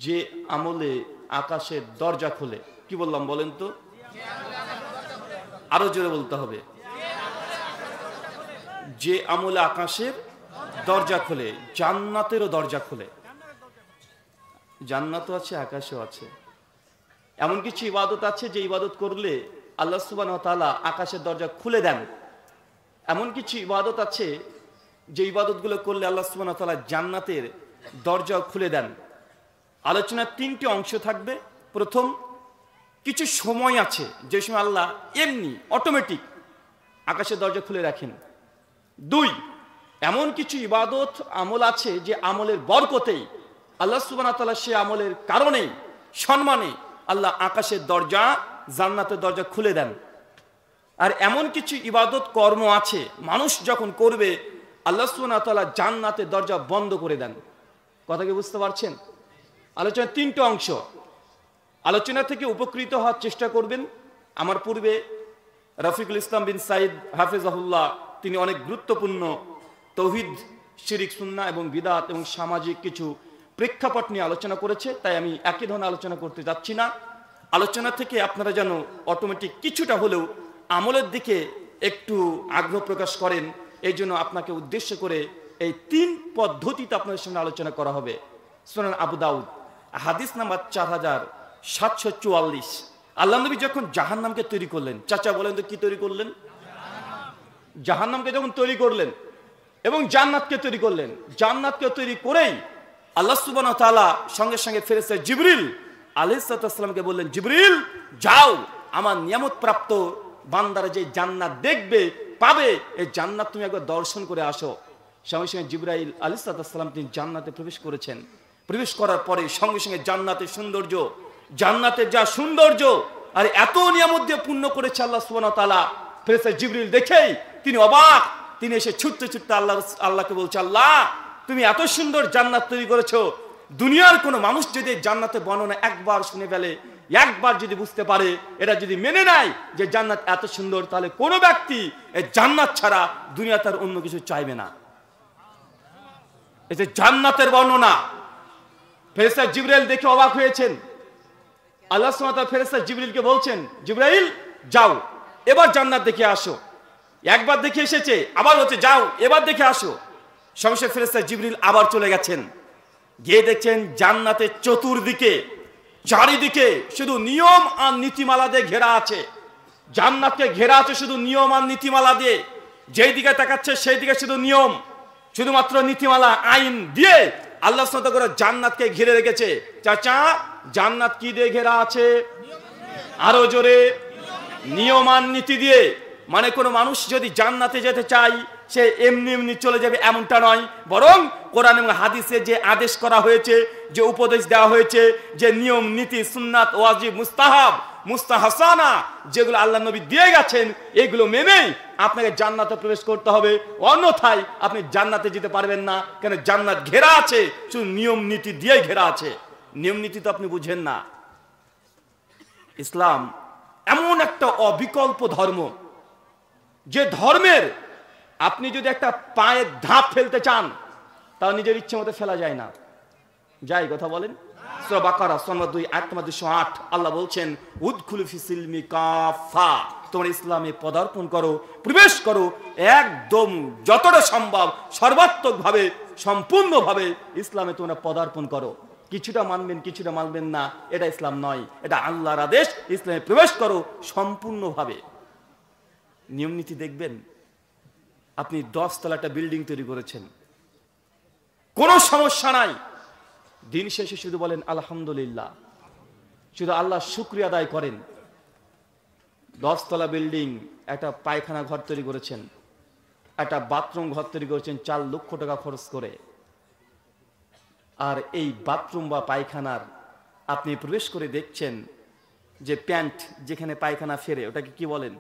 যে আমলে আকাশের দরজা খোলে, কি বললাম বলেন তো? আরো জোরে বলতে হবে। যে আমলে আকাশের দরজা খোলে, জান্নাতেরও দরজা খোলে। জান্নাতও আছে, আকাশও আছে। এমন কিছু ইবাদত আছে যে ইবাদত করলে আল্লাহ সুবহানাহু ওয়া তাআলা আকাশের দরজা খুলে দেন। এমন কিছু ইবাদত আছে যে ইবাদতগুলো করলে আল্লাহ সুবহানাহু ওয়া তাআলা জান্নাতের দরজা খুলে দেন। আলোচনার তিনটি অংশ থাকবে। প্রথম, কিছু সময় আছে যে সময় আল্লাহ এমনি অটোমেটিক আকাশের দরজা খুলে রাখেন। দুই, এমন কিছু ইবাদত আমল আছে যে আমলের বরকতেই আল্লাহ সুবহানাহু ওয়া তাআলা সে আমলের কারণে সম্মানে আল্লাহ আকাশের দরজা, জান্নাতের দরজা খুলে দেন। আর এমন কিছু ইবাদত কর্ম আছে মানুষ যখন করবে আল্লাহ সুবহানাহু ওয়া তাআলা জান্নাতের দরজা বন্ধ করে দেন। কথা কি বুঝতে পারছেন? আলোচনার তিনটে অংশ। আলোচনা থেকে উপকৃত হওয়ার চেষ্টা করবেন। আমার পূর্বে রফিকুল ইসলাম বিন সাইদ হাফেজাহুল্লাহ তিনি অনেক গুরুত্বপূর্ণ তৌহিদ, শিরিক, সুন্নাহ এবং বিদআত এবং সামাজিক কিছু প্রেক্ষাপট নিয়ে আলোচনা করেছে, তাই আমি একই ধরনের আলোচনা করতে যাচ্ছি না। আলোচনা থেকে আপনারা যেন অটোমেটিক কিছুটা হলেও আমলের দিকে একটু আগ্রহ প্রকাশ করেন, এই জন্য আপনাকে উদ্দেশ্য করে এই তিন পদ্ধতিতে আপনাদের সামনে আলোচনা করা হবে। সুনান আবু দাউদ হাদিস নাম্বার 4744। আল্লাহ নবী যখন জাহান্নামকে তৈরি করলেন, চাচা বলেন তো কি তৈরি করলেন? জাহান্নামকে যখন তৈরি করলেন এবং জান্নাতকে তৈরি করলেন, জান্নাতকে তৈরি করেই আল্লাহ সুবহানাহু ওয়া তাআলা সঙ্গে সঙ্গে ফেরেশতা জিবরিল আলাইহিস সালামকে বললেন, জিবরিল যাও আমার নিয়ামত প্রাপ্ত বান্দারা যে জান্নাত দেখবে, পাবে, এই জান্নাত তুমি একবার দর্শন করে আসো। সঙ্গে সঙ্গে জিবরাইল আলাইহিস সালাম তিনি জান্নাতে প্রবেশ করেছেন। প্রবেশ করার পরে সঙ্গে সঙ্গে জান্নাতের সৌন্দর্য, জান্নাতের যা সৌন্দর্য আর এত নিয়ামত দিয়ে পূর্ণ করেছে আল্লাহ সুবহানাহু ওয়া তাআলা, ফেরেশতা জিবরিল দেখেই তিনি অবাক। তিনি এসে ছুটতে ছুটতে আল্লাহকে বলছে, আল্লাহ তুমি এত সুন্দর জান্নাত তৈরি করেছো, দুনিয়ার কোনো মানুষ যদি জান্নাতের বর্ণনা একবার শুনে ফেলে, একবার যদি বুঝতে পারে, এটা যদি মেনে নেয় যে জান্নাত এত সুন্দর, তাহলে কোনো ব্যক্তি এই জান্নাত ছাড়া দুনিয়া তার অন্য কিছু চাইবে না। এই যে জান্নাতের বর্ণনা, ফেরেশতা জিবরাইল দেখে অবাক হয়েছেন। আল্লাহ সুবহানাহু ওয়া তাআলা ফেরেশতা জিবরাইলকে বলছেন, জিবরাইল যাও এবার জান্নাত দেখে আসো। একবার দেখে এসেছে, আবার হচ্ছে যাও এবার দেখে আসো। সঙ্গে ফেরেশতা জিবরিল আবার চলে গেছেন, গিয়ে দেখছেন জান্নাতের চতুর্দিকে চারিদিকে শুধু নিয়ম আর নীতিমালা দিয়ে ঘেরা আছে। জান্নাতকে ঘেরা আছে শুধু নিয়ম আর নীতিমালা দিয়ে। যেই দিকে তাকাচ্ছে সেই দিকে শুধু নিয়ম, শুধুমাত্র নীতিমালা, আইন দিয়ে আল্লাহ সুবহানাহু ওয়া তাআলা জান্নাতকে ঘিরে রেখেছে। চাচা জান্নাত কি দিয়ে ঘেরা আছে? আরো জোরে, নিয়ম আর নীতি দিয়ে। মানে কোনো মানুষ যদি জান্নাতে যেতে চায় সে এমনি এমনি চলে যাবে এমনটা নয়, বরং কোরআন এবং হাদিসে যে আদেশ করা হয়েছে, যে উপদেশ দেওয়া হয়েছে, যে নিয়ম নীতি, সুন্নাত, ওয়াজিব, মুস্তাহাব, মুস্তাহাসানা যেগুলো আল্লাহ নবী দিয়ে গেছেন, এগুলো মেনেই আপনাকে জান্নাতে প্রবেশ করতে হবে। অন্যথায় আপনি জান্নাতে যেতে পারবেন না। কেন? জান্নাত ঘেরা আছে শুধু নিয়ম নীতি দিয়েই ঘেরা আছে। নিয়ম নীতি তো আপনি বুঝেন না। ইসলাম এমন একটা অবিকল্প ধর্ম, যে ধর্মের আপনি যদি একটা পায়ের ধাপ ফেলতে চান তাও নিজের ইচ্ছে মতো ফেলা যায় না। যাই কথা বলেন? সূরা বাকারা 2 আয়াত 208 আল্লাহ বলছেন, উদখুলু ফি সিলমি কাফা, তোমরা ইসলামে পদার্পণ করো, প্রবেশ করো একদম যতটা সম্ভব সর্বাত্মকভাবে, সম্পূর্ণভাবে ইসলামে তোমরা পদার্পণ করো। কিছুটা মানবেন কিছুটা মানবেন না, এটা ইসলাম নয়, এটা আল্লাহর আদেশ। ইসলামে প্রবেশ করো সম্পূর্ণভাবে। নিয়ম নীতি দেখবেন, আপনি 10 তলা একটা বিল্ডিং তৈরি করেছেন, কোনো সমস্যা নাই, দিন শেষে শুধু বলেন আলহামদুলিল্লাহ, শুধু আল্লাহ শুকরিয়া আদায় করেন। 10 তলা বিল্ডিং, একটা পায়খানা ঘর তৈরি করেছেন, একটা বাথরুম ঘর তৈরি করেছেন 4 লক্ষ টাকা খরচ করে। আর এই বাথরুম বা পায়খানার আপনি প্রবেশ করে দেখছেন যে প্যান্ট যেখানে পায়খানা ফেরে, ওটাকে কি বলেন?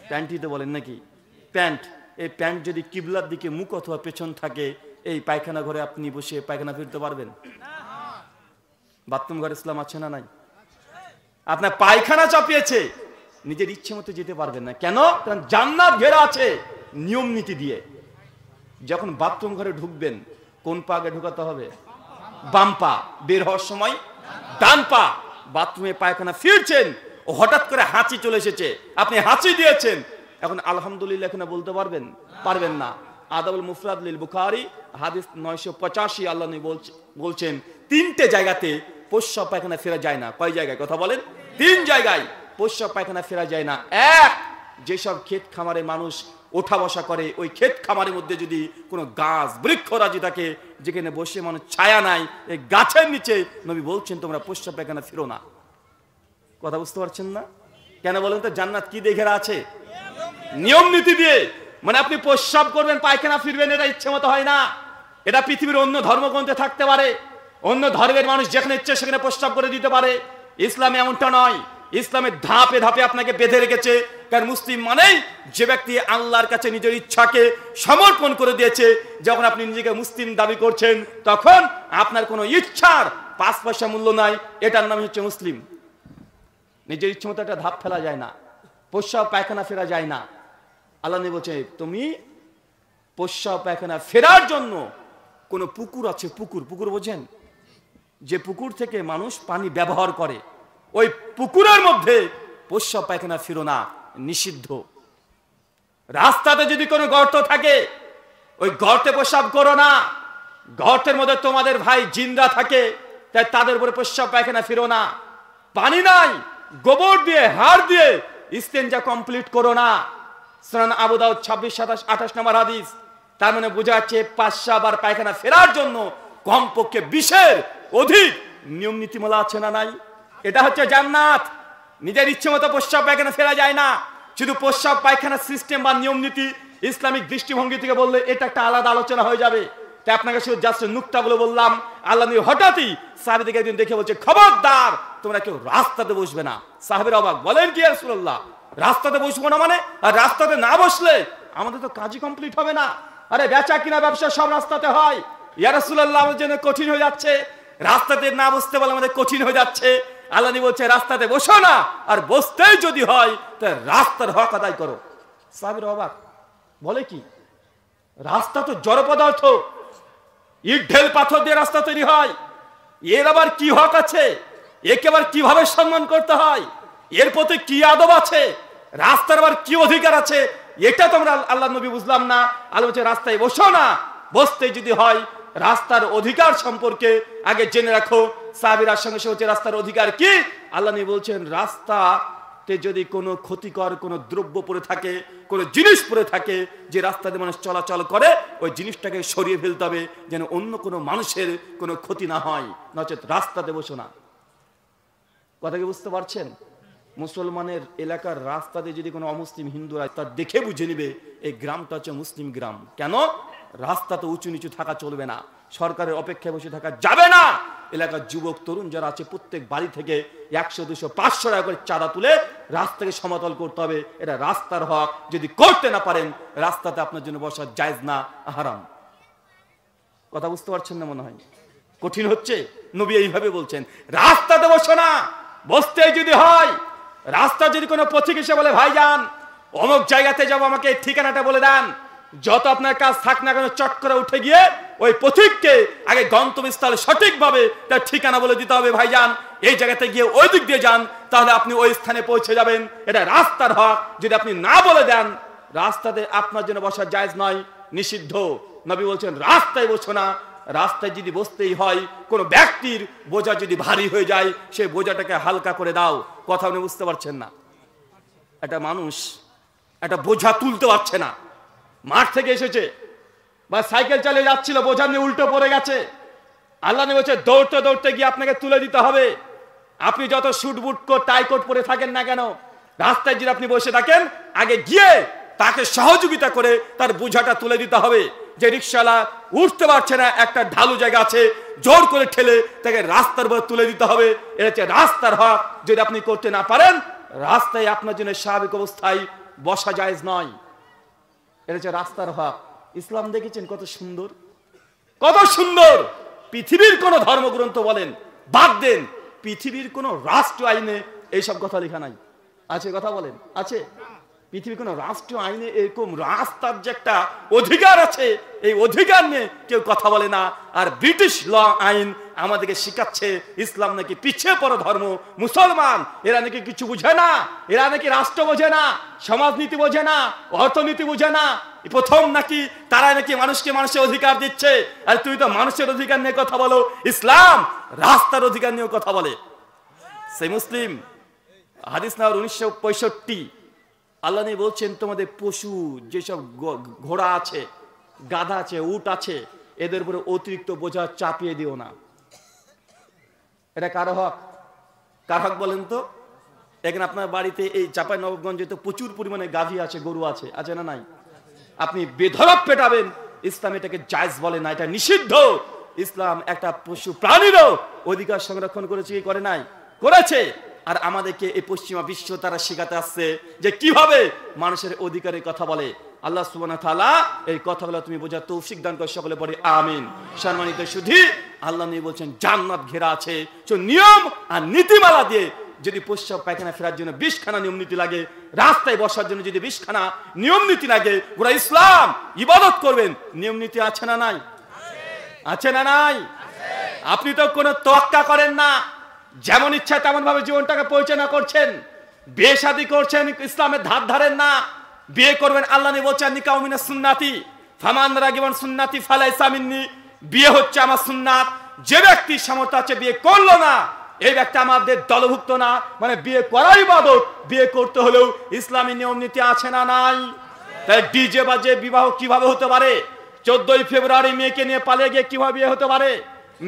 প্যান্টই তো বলেন নাকি? প্যান্ট। এই প্যান্ট যদি কিবলার দিকে মুখ অথবা পেছন থাকে, এই পায়খানা ঘরে আপনি বসে পায়খানা ফিরতে পারবেন? বাথরুম ঘরে ইসলাম আছে না নাই? আপনার পায়খানা চাপিয়েছে, নিজের ইচ্ছে মতো যেতে পারবেন না। কেন? কারণ জান্নাত ঘেরা আছে নিয়ম নীতি দিয়ে। যখন বাথরুম ঘরে ঢুকবেন কোন পা আগে ঢুকাতে হবে? বাম পা, বের হওয়ার সময় ডান পা। বাথরুমে পায়খানা ফিরছেন, ও হঠাৎ করে হাঁচি চলে এসেছে, আপনি হাঁচি দিয়েছেন, এখন আলহামদুলিল্লাহ এখানে বলতে পারবেন? পারবেন না। আদাবুল মুফরাদ লিল বুখারী হাদিস 985, আল্লাহ নবী বলছেন তিনটে জায়গাতে প্রস্রাব পায়খানা ফেরা যায় না। কয় জায়গায়? কথা বলেন। 3 জায়গায় প্রস্রাব পায়খানা ফেরা যায় না। এক, যেসব ক্ষেত খামারে মানুষ ওঠা বসা করে, ওই ক্ষেত খামারের মধ্যে যদি কোনো গাছ বৃক্ষরাজি থাকে যেখানে বসে মানুষ ছায়া নাই, এই গাছের নিচে নবী বলছেন তোমরা প্রস্রাব পায়খানা ফেরো না। কথা বুঝতে পারছেন না? কেন বলেন তো? জান্নাত কি দেখে আছে? নিয়ম নীতি দিয়ে। মানে আপনি প্রস্রাব করবেন, পায়খানা ফিরবেন, এটা ইচ্ছে মতো হয় না। এটা পৃথিবীর অন্য ধর্মগ্রন্থে থাকতে পারে, অন্য ধর্মের মানুষ যেখানে ইচ্ছে সেখানে প্রস্রাব করে দিতে পারে। ইসলামে এমনটা নয়। ইসলামের ধাপে ধাপে আপনাকে বেঁধে রেখেছে। কারণ মুসলিম মানেই যে ব্যক্তি আল্লাহর কাছে নিজের ইচ্ছাকে সমর্পণ করে দিয়েছে। যখন আপনি নিজেকে মুসলিম দাবি করছেন তখন আপনার কোনো ইচ্ছার 5 পয়সা মূল্য নাই, এটার নাম হচ্ছে মুসলিম। নিজের ইচ্ছে মতো একটা ধাপ ফেলা যায় না, প্রস্রাব পায়খানা ফেরা যায় না। আল্লাহ নবী বলছে তুমি প্রস্রাব পায়খানা ফেরার জন্য কোন পুকুর আছে, পুকুর বোঝেন? যে পুকুর থেকে মানুষ পানি ব্যবহার করে, ওই পুকুরের মধ্যে প্রস্রাব পায়খানা ফেরো না, নিষিদ্ধ। রাস্তাতে যদি কোনো গর্ত থাকে ওই গর্তে প্রস্রাব করো না। গর্তের মধ্যে তোমাদের ভাই জিন্দা থাকে, তাই তাদের উপরে প্রস্রাব পায়খানা ফেরো না। পানি নাই, গোবর দিয়ে হাড় দিয়ে ইস্তেঞ্জা কমপ্লিট করো না। সুনান আবু দাউদ 26, 27, 28 নম্বর হাদিস। তার মানে বোঝা যাচ্ছে প্রস্রাব আর পায়খানা ফেরার জন্য কমপক্ষে 20-এর অধিক নিয়ম নীতিমালা আছে না নাই? এটা হচ্ছে জান্নাত। নিজের ইচ্ছে মতো প্রস্রাব পায়খানা ফেরা যায় না। শুধু প্রস্রাব পায়খানার সিস্টেম বা নিয়ম নীতি ইসলামিক দৃষ্টিভঙ্গি থেকে বললে এটা একটা আলাদা আলোচনা হয়ে যাবে। তাই আপনাকে শুধু জাস্ট নুকতাগুলো বললাম। আল্লাহ নবী হঠাৎই সাহাবীদেরকে একদিন দেখে বলছে খবরদার তোমরা কেউ রাস্তাতে বসবে না। সাহাবীরা অবাক, বলেন কি ইয়া রাসূলুল্লাহ, রাস্তাতে বসবো না মানে? আর রাস্তাতে না বসলে আমাদের তো কাজই কমপ্লিট হবে না। আরে বেচা কিনা ব্যবসা সব রাস্তাতে হয়। ইয়া রাসূলুল্লাহ আমাদের জন্য কঠিন হয়ে যাচ্ছে, রাস্তাতে না বসতে বলে আমাদের কঠিন হয়ে যাচ্ছে। আল্লাহ নবী বলছে রাস্তাতে বসো না, আর বসতেই যদি হয় তা রাস্তার হক আদায় করো। সাহাবীরা অবাক, বলে কি? রাস্তা তো জড় পদার্থ, ইট ঢেল পাথর দিয়ে রাস্তা তৈরি হয়, এর আবার কি হক আছে? একে আবার কিভাবে সম্মান করতে হয়? এর প্রতি কি আদব আছে? রাস্তার আবার কি অধিকার আছে? এটা তোমরা আল্লাহ নবী বুঝলাম না। আল্লাহ বলছে রাস্তায় বসো না, বসতে যদি হয় রাস্তার অধিকার সম্পর্কে আগে জেনে রাখো। সাহাবীরা সঙ্গে সঙ্গে হচ্ছে রাস্তার অধিকার কি? আল্লাহ নবী বলছেন রাস্তাতে যদি কোনো ক্ষতিকর কোনো দ্রব্য পড়ে থাকে, কোনো জিনিস পড়ে থাকে, যে রাস্তাতে মানুষ চলাচল করে, ওই জিনিসটাকে সরিয়ে ফেলতে হবে যেন অন্য কোনো মানুষের কোনো ক্ষতি না হয়, নচেত রাস্তাতে বসো না। কথা কি বুঝতে পারছেন? মুসলমানের এলাকার রাস্তাতে যদি কোনো অমুসলিম হিন্দুরা তার দেখে বুঝে নিবে এই গ্রামটা হচ্ছে মুসলিম গ্রাম। কেন? রাস্তাতে উঁচু নিচু থাকা চলবে না, সরকারের অপেক্ষায় বসে থাকা যাবে না। এলাকার যুবক তরুণ যারা আছে প্রত্যেক বাড়ি থেকে 100, 200, 500 টাকা করে চাঁদা তুলে রাস্তাকে সমতল করতে হবে। এটা রাস্তার হক। যদি করতে না পারেন রাস্তাতে আপনার জন্য বসা জায়েজ না, হারাম। কথা বুঝতে পারছেন না মনে হয়? কঠিন হচ্ছে। নবী এইভাবে বলছেন রাস্তাতে বসো না, বসতে যদি হয় রাস্তা যদি কোনো পথিক এসে বলে ভাইজান অমুক জায়গাতে যাবো, আমাকে ঠিকানাটা বলে দেন, যত আপনার কাজ থাক না কেন চট করে উঠে গিয়ে ওই পথিককে আগে গন্তব্যস্থলে সঠিকভাবে তার ঠিকানা বলে দিতে হবে, ভাইজান এই জায়গাতে গিয়ে ওই দিক দিয়ে যান, তাহলে আপনি ওই স্থানে পৌঁছে যাবেন। এটা রাস্তার হক। যদি আপনি না বলে দেন রাস্তাতে আপনার জন্য বসা জায়েজ নয়, নিষিদ্ধ। নবী বলছেন রাস্তায় বসো না। রাস্তায় যদি বসতেই হয়, কোনো ব্যক্তির বোঝা যদি ভারী হয়ে যায় সেই বোঝাটাকে হালকা করে দাও। কথা উনি বুঝতে পারছেন না? একটা মানুষ একটা বোঝা তুলতে পারছে না, মাঠ থেকে এসেছে বা সাইকেল চালিয়ে যাচ্ছিল, বোঝা নিয়ে উল্টো পড়ে গেছে। আল্লাহ নবী বলছে দৌড়তে দৌড়তে গিয়ে আপনাকে তুলে দিতে হবে। আপনি যত suit boot coat tie coat পরে থাকেন না কেন, রাস্তায় যদি আপনি বসে থাকেন আগে গিয়ে তাকে সহযোগিতা করে তার বোঝাটা তুলে দিতে হবে। যে রিকশাওয়ালা উঠতে পারছে না, একটা ঢালু জায়গা আছে, জোর করে ঠেলে তাকে রাস্তার উপর তুলে দিতে হবে। এটা হচ্ছে রাস্তার হক। যদি আপনি করতে না পারেন রাস্তায় আপনার জন্য স্বাভাবিক অবস্থায় বসা জায়েজ নয়। এটা হচ্ছে রাস্তার হক। ইসলাম দেখেছেন কত সুন্দর, কত সুন্দর। পৃথিবীর কোন ধর্মগ্রন্থ বলেন, বাদ দেন, পৃথিবীর কোন রাষ্ট্রীয় আইনে এইসব কথা লেখা নাই। আছে? কথা বলেন, আছে? পৃথিবীর কোন রাষ্ট্রীয় আইনে এরকম রাস্তার যে একটা অধিকার আছে, এই অধিকার নিয়ে কেউ কথা বলে না। আর ব্রিটিশ ল আইন আমাদেরকে শিখাচ্ছে ইসলাম নাকি পিছিয়ে পড়া ধর্ম, মুসলমান এরা নাকি কিছু বুঝে না, এরা নাকি রাষ্ট্র বোঝে না, সমাজনীতি বোঝে না, অর্থনীতি বোঝে না, প্রথম নাকি তারা নাকি মানুষকে মানুষের অধিকার দিচ্ছে। আর তুই তো মানুষের অধিকার নিয়ে কথা বলো, ইসলাম রাস্তার অধিকার নিয়ে কথা বলে। সেই মুসলিম হাদিস নাম্বার 1965, আল্লাহ নবী বলছেন তোমাদের পশু যেসব ঘোড়া আছে, গাধা আছে, উট আছে, এদের উপরে অতিরিক্ত বোঝা চাপিয়ে দিও না। এটা কার হক? কার হক বলেন তো? এখানে আপনার বাড়িতে এই চাঁপাইনবাবগঞ্জে তো প্রচুর পরিমাণে গাভী আছে, গরু আছে, আছে না নাই? আপনি বেধড়ক পেটাবেন, ইসলাম এটাকে জায়েজ বলে না, এটা নিষিদ্ধ। ইসলাম একটা পশু প্রাণীরও অধিকার সংরক্ষণ করেছে কি করে নাই? করেছে। আর আমাদেরকে এই পশ্চিমা বিশ্ব তারা শেখাতে আসছে যে কিভাবে মানুষের অধিকারের কথা বলে। আল্লাহ সুবহানাহু ওয়া তাআলা এই কথাগুলো তুমি বোঝার তৌফিক দান করে সকলে পড়ে আমিন। সম্মানিত সুধী, আল্লাহ নবী বলছেন জান্নাত ঘেরা আছে নিয়ম আর নীতিমালা দিয়ে। যদি প্রস্রাব পায়খানা ফেরার জন্য 20 খানা নিয়ম নীতি লাগে, রাস্তায় বসার জন্য যদি 20 খানা নিয়ম নীতি লাগে, পুরো ইসলাম ইবাদত করবেন, নিয়ম নীতি আছে না নাই? আছে না নাই? আপনি তো কোনো তোয়াক্কা করেন না, যেমন ইচ্ছা তেমন ভাবে জীবনটাকে পরিচালনা করছেন, বিয়ে শাদী করছেন, ইসলামের ধার ধারেন না। বিয়ে করবেন, আল্লাহ নবী বলছেন নিকাহু মিনাস সুন্নাতি ফামান রাগিবান সুন্নাতি ফালাইসা মিন্নি, বিয়ে হচ্ছে আমার সুন্নাত। যে ব্যক্তি সামর্থ্য আছে বিয়ে করলো না, এই ব্যক্তি আমাদের দলভুক্ত না। মানে বিয়ে করাই ইবাদত, বিয়ে করতে হলেও ইসলামী নিয়ম নীতি আছে না নাই? তাই ডিজে বাজে বিবাহ কিভাবে হতে পারে? 14ই ফেব্রুয়ারি মেয়েকে নিয়ে পালিয়ে গিয়ে কিভাবে বিয়ে হতে পারে?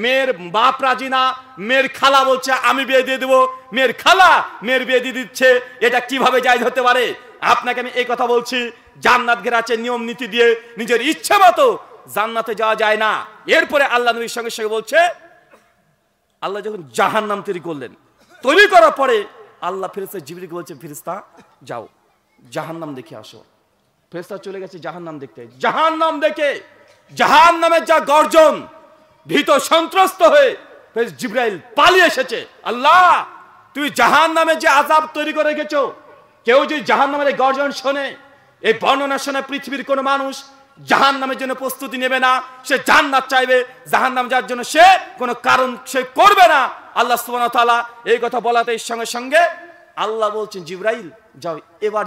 মেয়ের বাপ রাজি না, মেয়ের খালা বলছে আমি বিয়ে দিয়ে দেবো, মেয়ের খালা মেয়ের বিয়ে দিয়ে দিচ্ছে, এটা কিভাবে জায়েজ হতে পারে? আপনাকে আমি এই কথা বলছি, জান্নাত ঘেরা আছে নিয়ম নীতি দিয়ে, নিজের ইচ্ছা মতো জান্নাতে যাওয়া যায় না। এরপরে আল্লাহ নবীর সঙ্গে সঙ্গে বলছে, আল্লাহ যখন জাহান্নাম তৈরি করলেন, তৈরি করার পরে আল্লাহ ফেরেশতা জিবরিলকে বলছে ফেরেশতা যাও জাহান্নাম দেখে আসো। ফেরেশতা চলে গেছে জাহান্নাম দেখতে। জাহান্নাম দেখে জাহান্নামের যা গর্জন, ভীত সন্ত্রস্ত হয়ে জিবরাইল পালিয়ে এসেছে। আল্লাহ তুই জাহান্নামে যে আযাব তৈরি করে রেখেছো, কেউ যদি জাহান্নামের গর্জন শোনে, এই বর্ণনা শোনে, পৃথিবীর কোনো মানুষ জাহান্নামের জন্য প্রস্তুতি নেবে না, সে জান্নাত চাইবে। জাহান্নাম যার জন্য সে কোনো কারণ সে করবে না। আল্লাহ সুবহানাহু ওয়া তাআলা এই কথা বলাতে সঙ্গে সঙ্গে আল্লাহ বলছেন জিবরাইল যাও এবার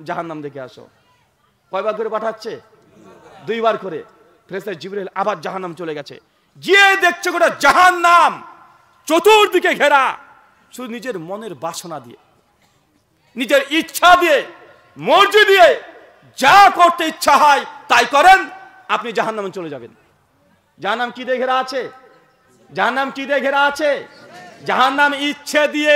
জাহান্নাম দেখে আসো। কয়বার করে পাঠাচ্ছে? 2 বার করে। ফেরেশতা জিবরাইল আবার জাহান্নাম চলে গেছে, গিয়ে দেখছে গোটা জাহান্নাম চতুর্দিকে ঘেরা, শুধু নিজের মনের বাসনা দিয়ে, নিজের ইচ্ছা দিয়ে, মর্জি দিয়ে যা করতে ইচ্ছা হয় তাই করেন, আপনি জাহান্নামে চলে যাবেন। জাহান্নাম কি দিয়ে ঘেরা আছে? জাহান্নাম কি দিয়ে ঘেরা আছে? জাহান্নাম ইচ্ছে দিয়ে,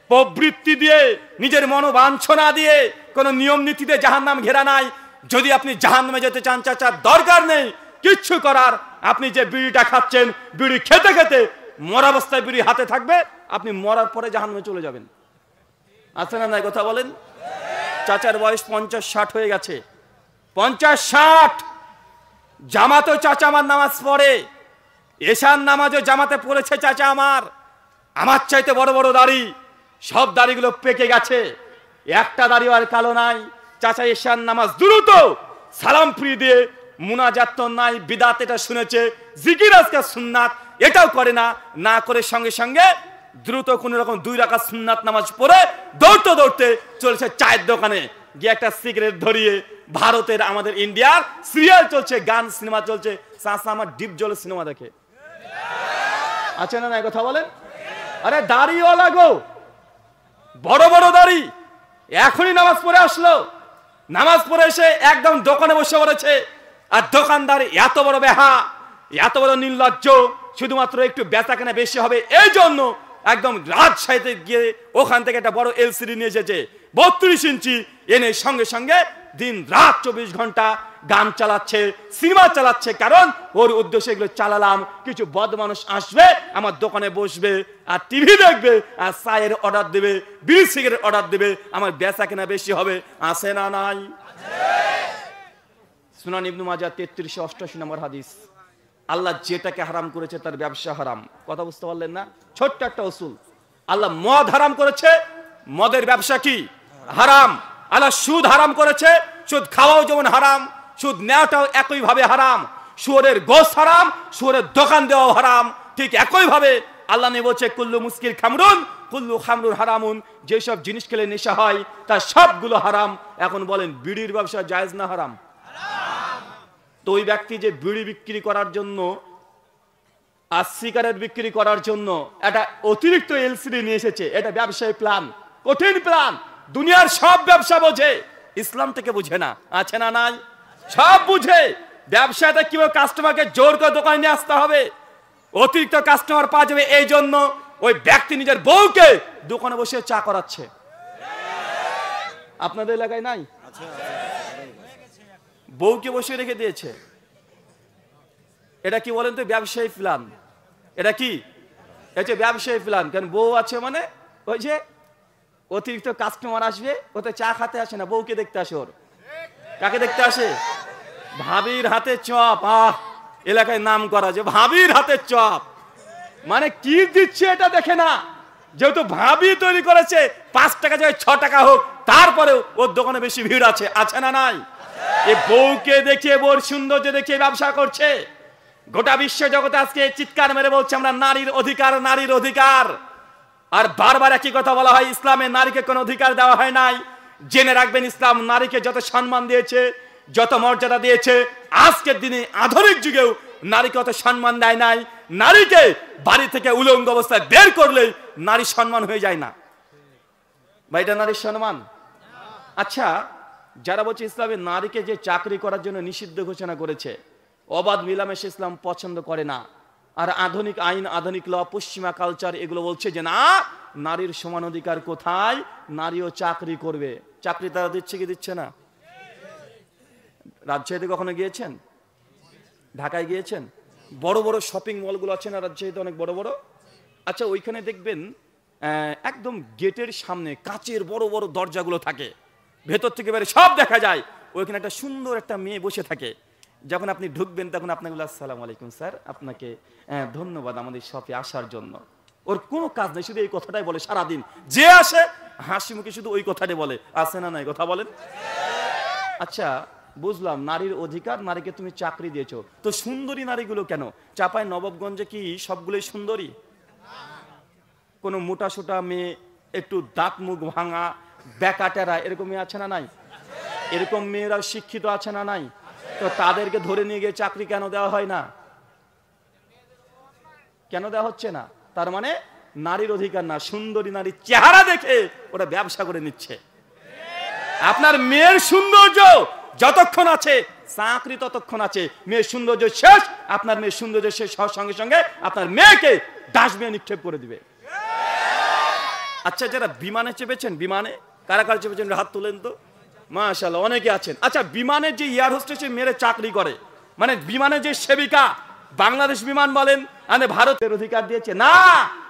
প্রবৃত্তি দিয়ে, নিজের মনোবাঞ্ছনা দিয়ে, কোনো নিয়ম নীতিতে জাহান্নাম ঘেরা নাই। যদি আপনি জাহান্নামে যেতে চান, চাচা দরকার নেই কিচ্ছু করার। আপনি যে বিড়িটা খাচ্ছেন, বিড়ি খেতে খেতে মরা অবস্থায় বিড়ি হাতে থাকবে, আপনি মরার পরে জাহান্নামে চলে যাবেন। আছে না নাই কথা বলেন? চাচার বয়স 50-60 হয়ে গেছে, 50-60, জামাতেও চাচা আমার নামাজ পড়ে, এশার নামাজও জামাতে পড়েছে চাচা আমার চাইতে বড় বড় দাড়ি, সব দাড়িগুলো পেকে গেছে, একটা দাড়ি আর কালো নাই। চাচা এশার নামাজ দ্রুত সালাম ফিরিয়ে দিয়ে, মুনাজাত তো নাই, বিদাত এটা শুনেছে, জিকির আজকাল সুন্নাত এটাও করে না, না করে সঙ্গে সঙ্গে দ্রুত কোন রকম 2 রাকাত সুন্নাত নামাজ পড়ে দৌড়তে দৌড়তে চলেছে চায়ের দোকানে গিয়ে একটা সিগারেট ধরিয়ে। ভারতের আমাদের ইন্ডিয়ার সিরিয়াল চলছে, গান সিনেমা চলছে, চাচা আমার ডিপ জলে সিনেমা দেখে। আছে না নাই কথা বলেন? আরে দাড়িওয়ালা গো, বড় বড় দাড়ি, এখনই নামাজ পড়ে আসলো, নামাজ পড়ে এসে একদম দোকানে বসে পড়েছে। আর দোকানদার এত বড় বেহা, এত বড় নির্লজ্জ, শুধুমাত্র একটু বেচা কেনা বেশি হবে এই জন্য একদম রাজশাহীতে গিয়ে ওখান থেকে একটা বড় এলসিডি নিয়ে এসেছে 32 ইঞ্চি, এনে সঙ্গে সঙ্গে দিন রাত 24 ঘন্টা গান চালাচ্ছে, সিনেমা চালাচ্ছে। কারণ ওর উদ্দেশ্যে এগুলো চালালাম, কিছু বদ মানুষ আসবে আমার দোকানে বসবে আর টিভি দেখবে আর চায়ের অর্ডার দেবে, বিড়ি সিগারেট অর্ডার দেবে, আমার বেচা কেনা বেশি হবে। আছে না নাই? সুনান ইবনে মাজাহ 3388 নম্বর হাদিস। আল্লাহ যেটাকে হারাম করেছে তার ব্যবসা হারাম। কথা বুঝতে পারলেন না? ছোট্ট একটা উসুল। আল্লাহ মদ হারাম করেছে, মদের ব্যবসা কি হারাম। আল্লাহ সুদ হারাম করেছে, সুদ খাওয়াও যেমন হারাম, সুদ নেওয়াটাও একইভাবে হারাম। শুয়োরের গোশত হারাম, শুয়োরের দোকান দেওয়াও হারাম, ঠিক একই ভাবে আল্লাহ নবী বলছে কুল্লু মুস্কির খামরুন কুল্লু খামরুন হারামুন, যেসব জিনিস খেলে নেশা হয় তার সবগুলো হারাম। এখন বলেন বিড়ির ব্যবসা জায়েজ না হারাম? তো ওই ব্যক্তি যে বিড়ি বিক্রি করার জন্য আর সিগারেট বিক্রি করার জন্য একটা অতিরিক্ত এলসিডি নিয়ে এসেছে, এটা ব্যবসায়ী প্ল্যান, কঠিন প্ল্যান। দুনিয়ার সব ব্যবসা বোঝে, ইসলাম থেকে বুঝে না, আছে না নাই? সব বুঝে। ব্যবসাটা কিভাবে কাস্টমারকে জোর করে দোকানে নিয়ে আসতে হবে, অতিরিক্ত কাস্টমার পাওয়া যাবে, এই জন্য ওই ব্যক্তি নিজের বউকে দোকানে বসে চা করাচ্ছে। আপনাদের এলাকায় নাই? বউকে বসে রেখে দিয়েছে। এটা কি বলেন তো? ব্যবসায়ী প্ল্যান। এটা কি? এটা ব্যবসায়ী প্ল্যান। কারণ বউ আছে মানে ওই যে অতিরিক্ত কাস্টমার আসবে, ওতে চা খেতে আসে না, বউকে দেখতে আসে। ওর কাকে দেখতে আসে? ভাবির হাতে চপ। এলাকায় নাম করা যে ভাবির হাতে চপ, মানে কি দিচ্ছে এটা দেখে না। যেহেতু ভাবি তৈরি করেছে, 5 টাকা যায় 6 টাকা হোক, তারপরেও ওর দোকানে বেশি ভিড় আছে, আছে না নাই? এই বউকে দেখিয়ে, বউর সৌন্দর্য দেখিয়ে ব্যবসা করছে। গোটা বিশ্ব জগতে আজকে চিৎকার মেরে বলছে আমরা নারীর অধিকার, নারীর অধিকার। আর বারবার একই কথা বলা হয়, ইসলামে নারীকে কোনো অধিকার দেওয়া হয় নাই। জেনে রাখবেন, ইসলাম নারীকে যত সম্মান দিয়েছে, যত মর্যাদা দিয়েছে, আজকের দিনে আধুনিক যুগেও নারীকে অত সম্মান দেয় নাই। নারীকে বাড়ি থেকে উলঙ্গ অবস্থায় বের করলেই নারী সম্মান হয়ে যায় না ভাই, এটা নারীর সম্মান? আচ্ছা, যারা বলছে ইসলামে নারীকে যে চাকরি করার জন্য নিষিদ্ধ ঘোষণা করেছে, অবাধ মিলামেশা ইসলাম পছন্দ করে না, আর আধুনিক আইন, আধুনিক ল, পশ্চিমা কালচার এগুলো বলছে যে না, নারীর সমান অধিকার কোথায়, নারীও চাকরি করবে। চাকরি তারা দিচ্ছে কি দিচ্ছে না? রাজশাহীতে কখনো গিয়েছেন? ঢাকায় গিয়েছেন? বড় বড় শপিং মলগুলো আছে না রাজশাহীতে, অনেক বড় বড়। আচ্ছা, ওইখানে দেখবেন একদম গেটের সামনে কাচের বড় বড় দরজাগুলো থাকে, ভেতর থেকে বেরে সব দেখা যায়। ওইখানে একটা সুন্দর একটা মেয়ে বসে থাকে। যখন আপনি ঢুকবেন তখন আপনাকে বলে আসসালামু আলাইকুম স্যার, আপনাকে ধন্যবাদ আমাদের শপে আসার জন্য। ওর কোনো কাজ নেই, শুধু এই কথাটাই বলে সারাদিন। যে আসে হাসি মুখে শুধু ওই কথাটাই বলে, আছে না নাই কথা বলেন? আচ্ছা, বুঝলাম নারীর অধিকার, নারীকে তুমি চাকরি দিয়েছো, তো সুন্দরী নারীগুলো কেন? চাপাই নবাবগঞ্জে কি সবগুলোই সুন্দরী? কোনো মোটা সোটা মেয়ে, একটু দাঁত মুখ ভাঙা, ব্যাকাটেরা, এরকম মেয়ে আছে না নাই? এরকম মেয়েরা শিক্ষিত আছে না নাই? তো তাদেরকে ধরে নিয়ে গিয়ে চাকরি কেন দেওয়া হয় না? কেন দেওয়া হচ্ছে না? তার মানে নারীর অধিকার না, সুন্দরী নারীর চেহারা দেখে ওরা ব্যবসা করে নিচ্ছে। আপনার মেয়ের সৌন্দর্য যতক্ষণ আছে, চাকরি ততক্ষণ আছে। মেয়ের সৌন্দর্য শেষ, আপনার মেয়ের সৌন্দর্য শেষ হওয়ার সঙ্গে সঙ্গে আপনার মেয়েকে ডাস্টবিনে নিক্ষেপ করে দিবে। আচ্ছা, যারা বিমানে চেপেছেন, বিমানে কারা কারা চেপেছেন হাত তুলেন তো? মাশাআল্লাহ, অনেকে আছেন। আচ্ছা, বিমানের যে এয়ার হোস্টেসে মেয়েরা চাকরি করে, মানে বিমানের যে সেবিকা, বাংলাদেশ বিমান বলেন, মানে ভারতের অধিকার দিয়েছে না।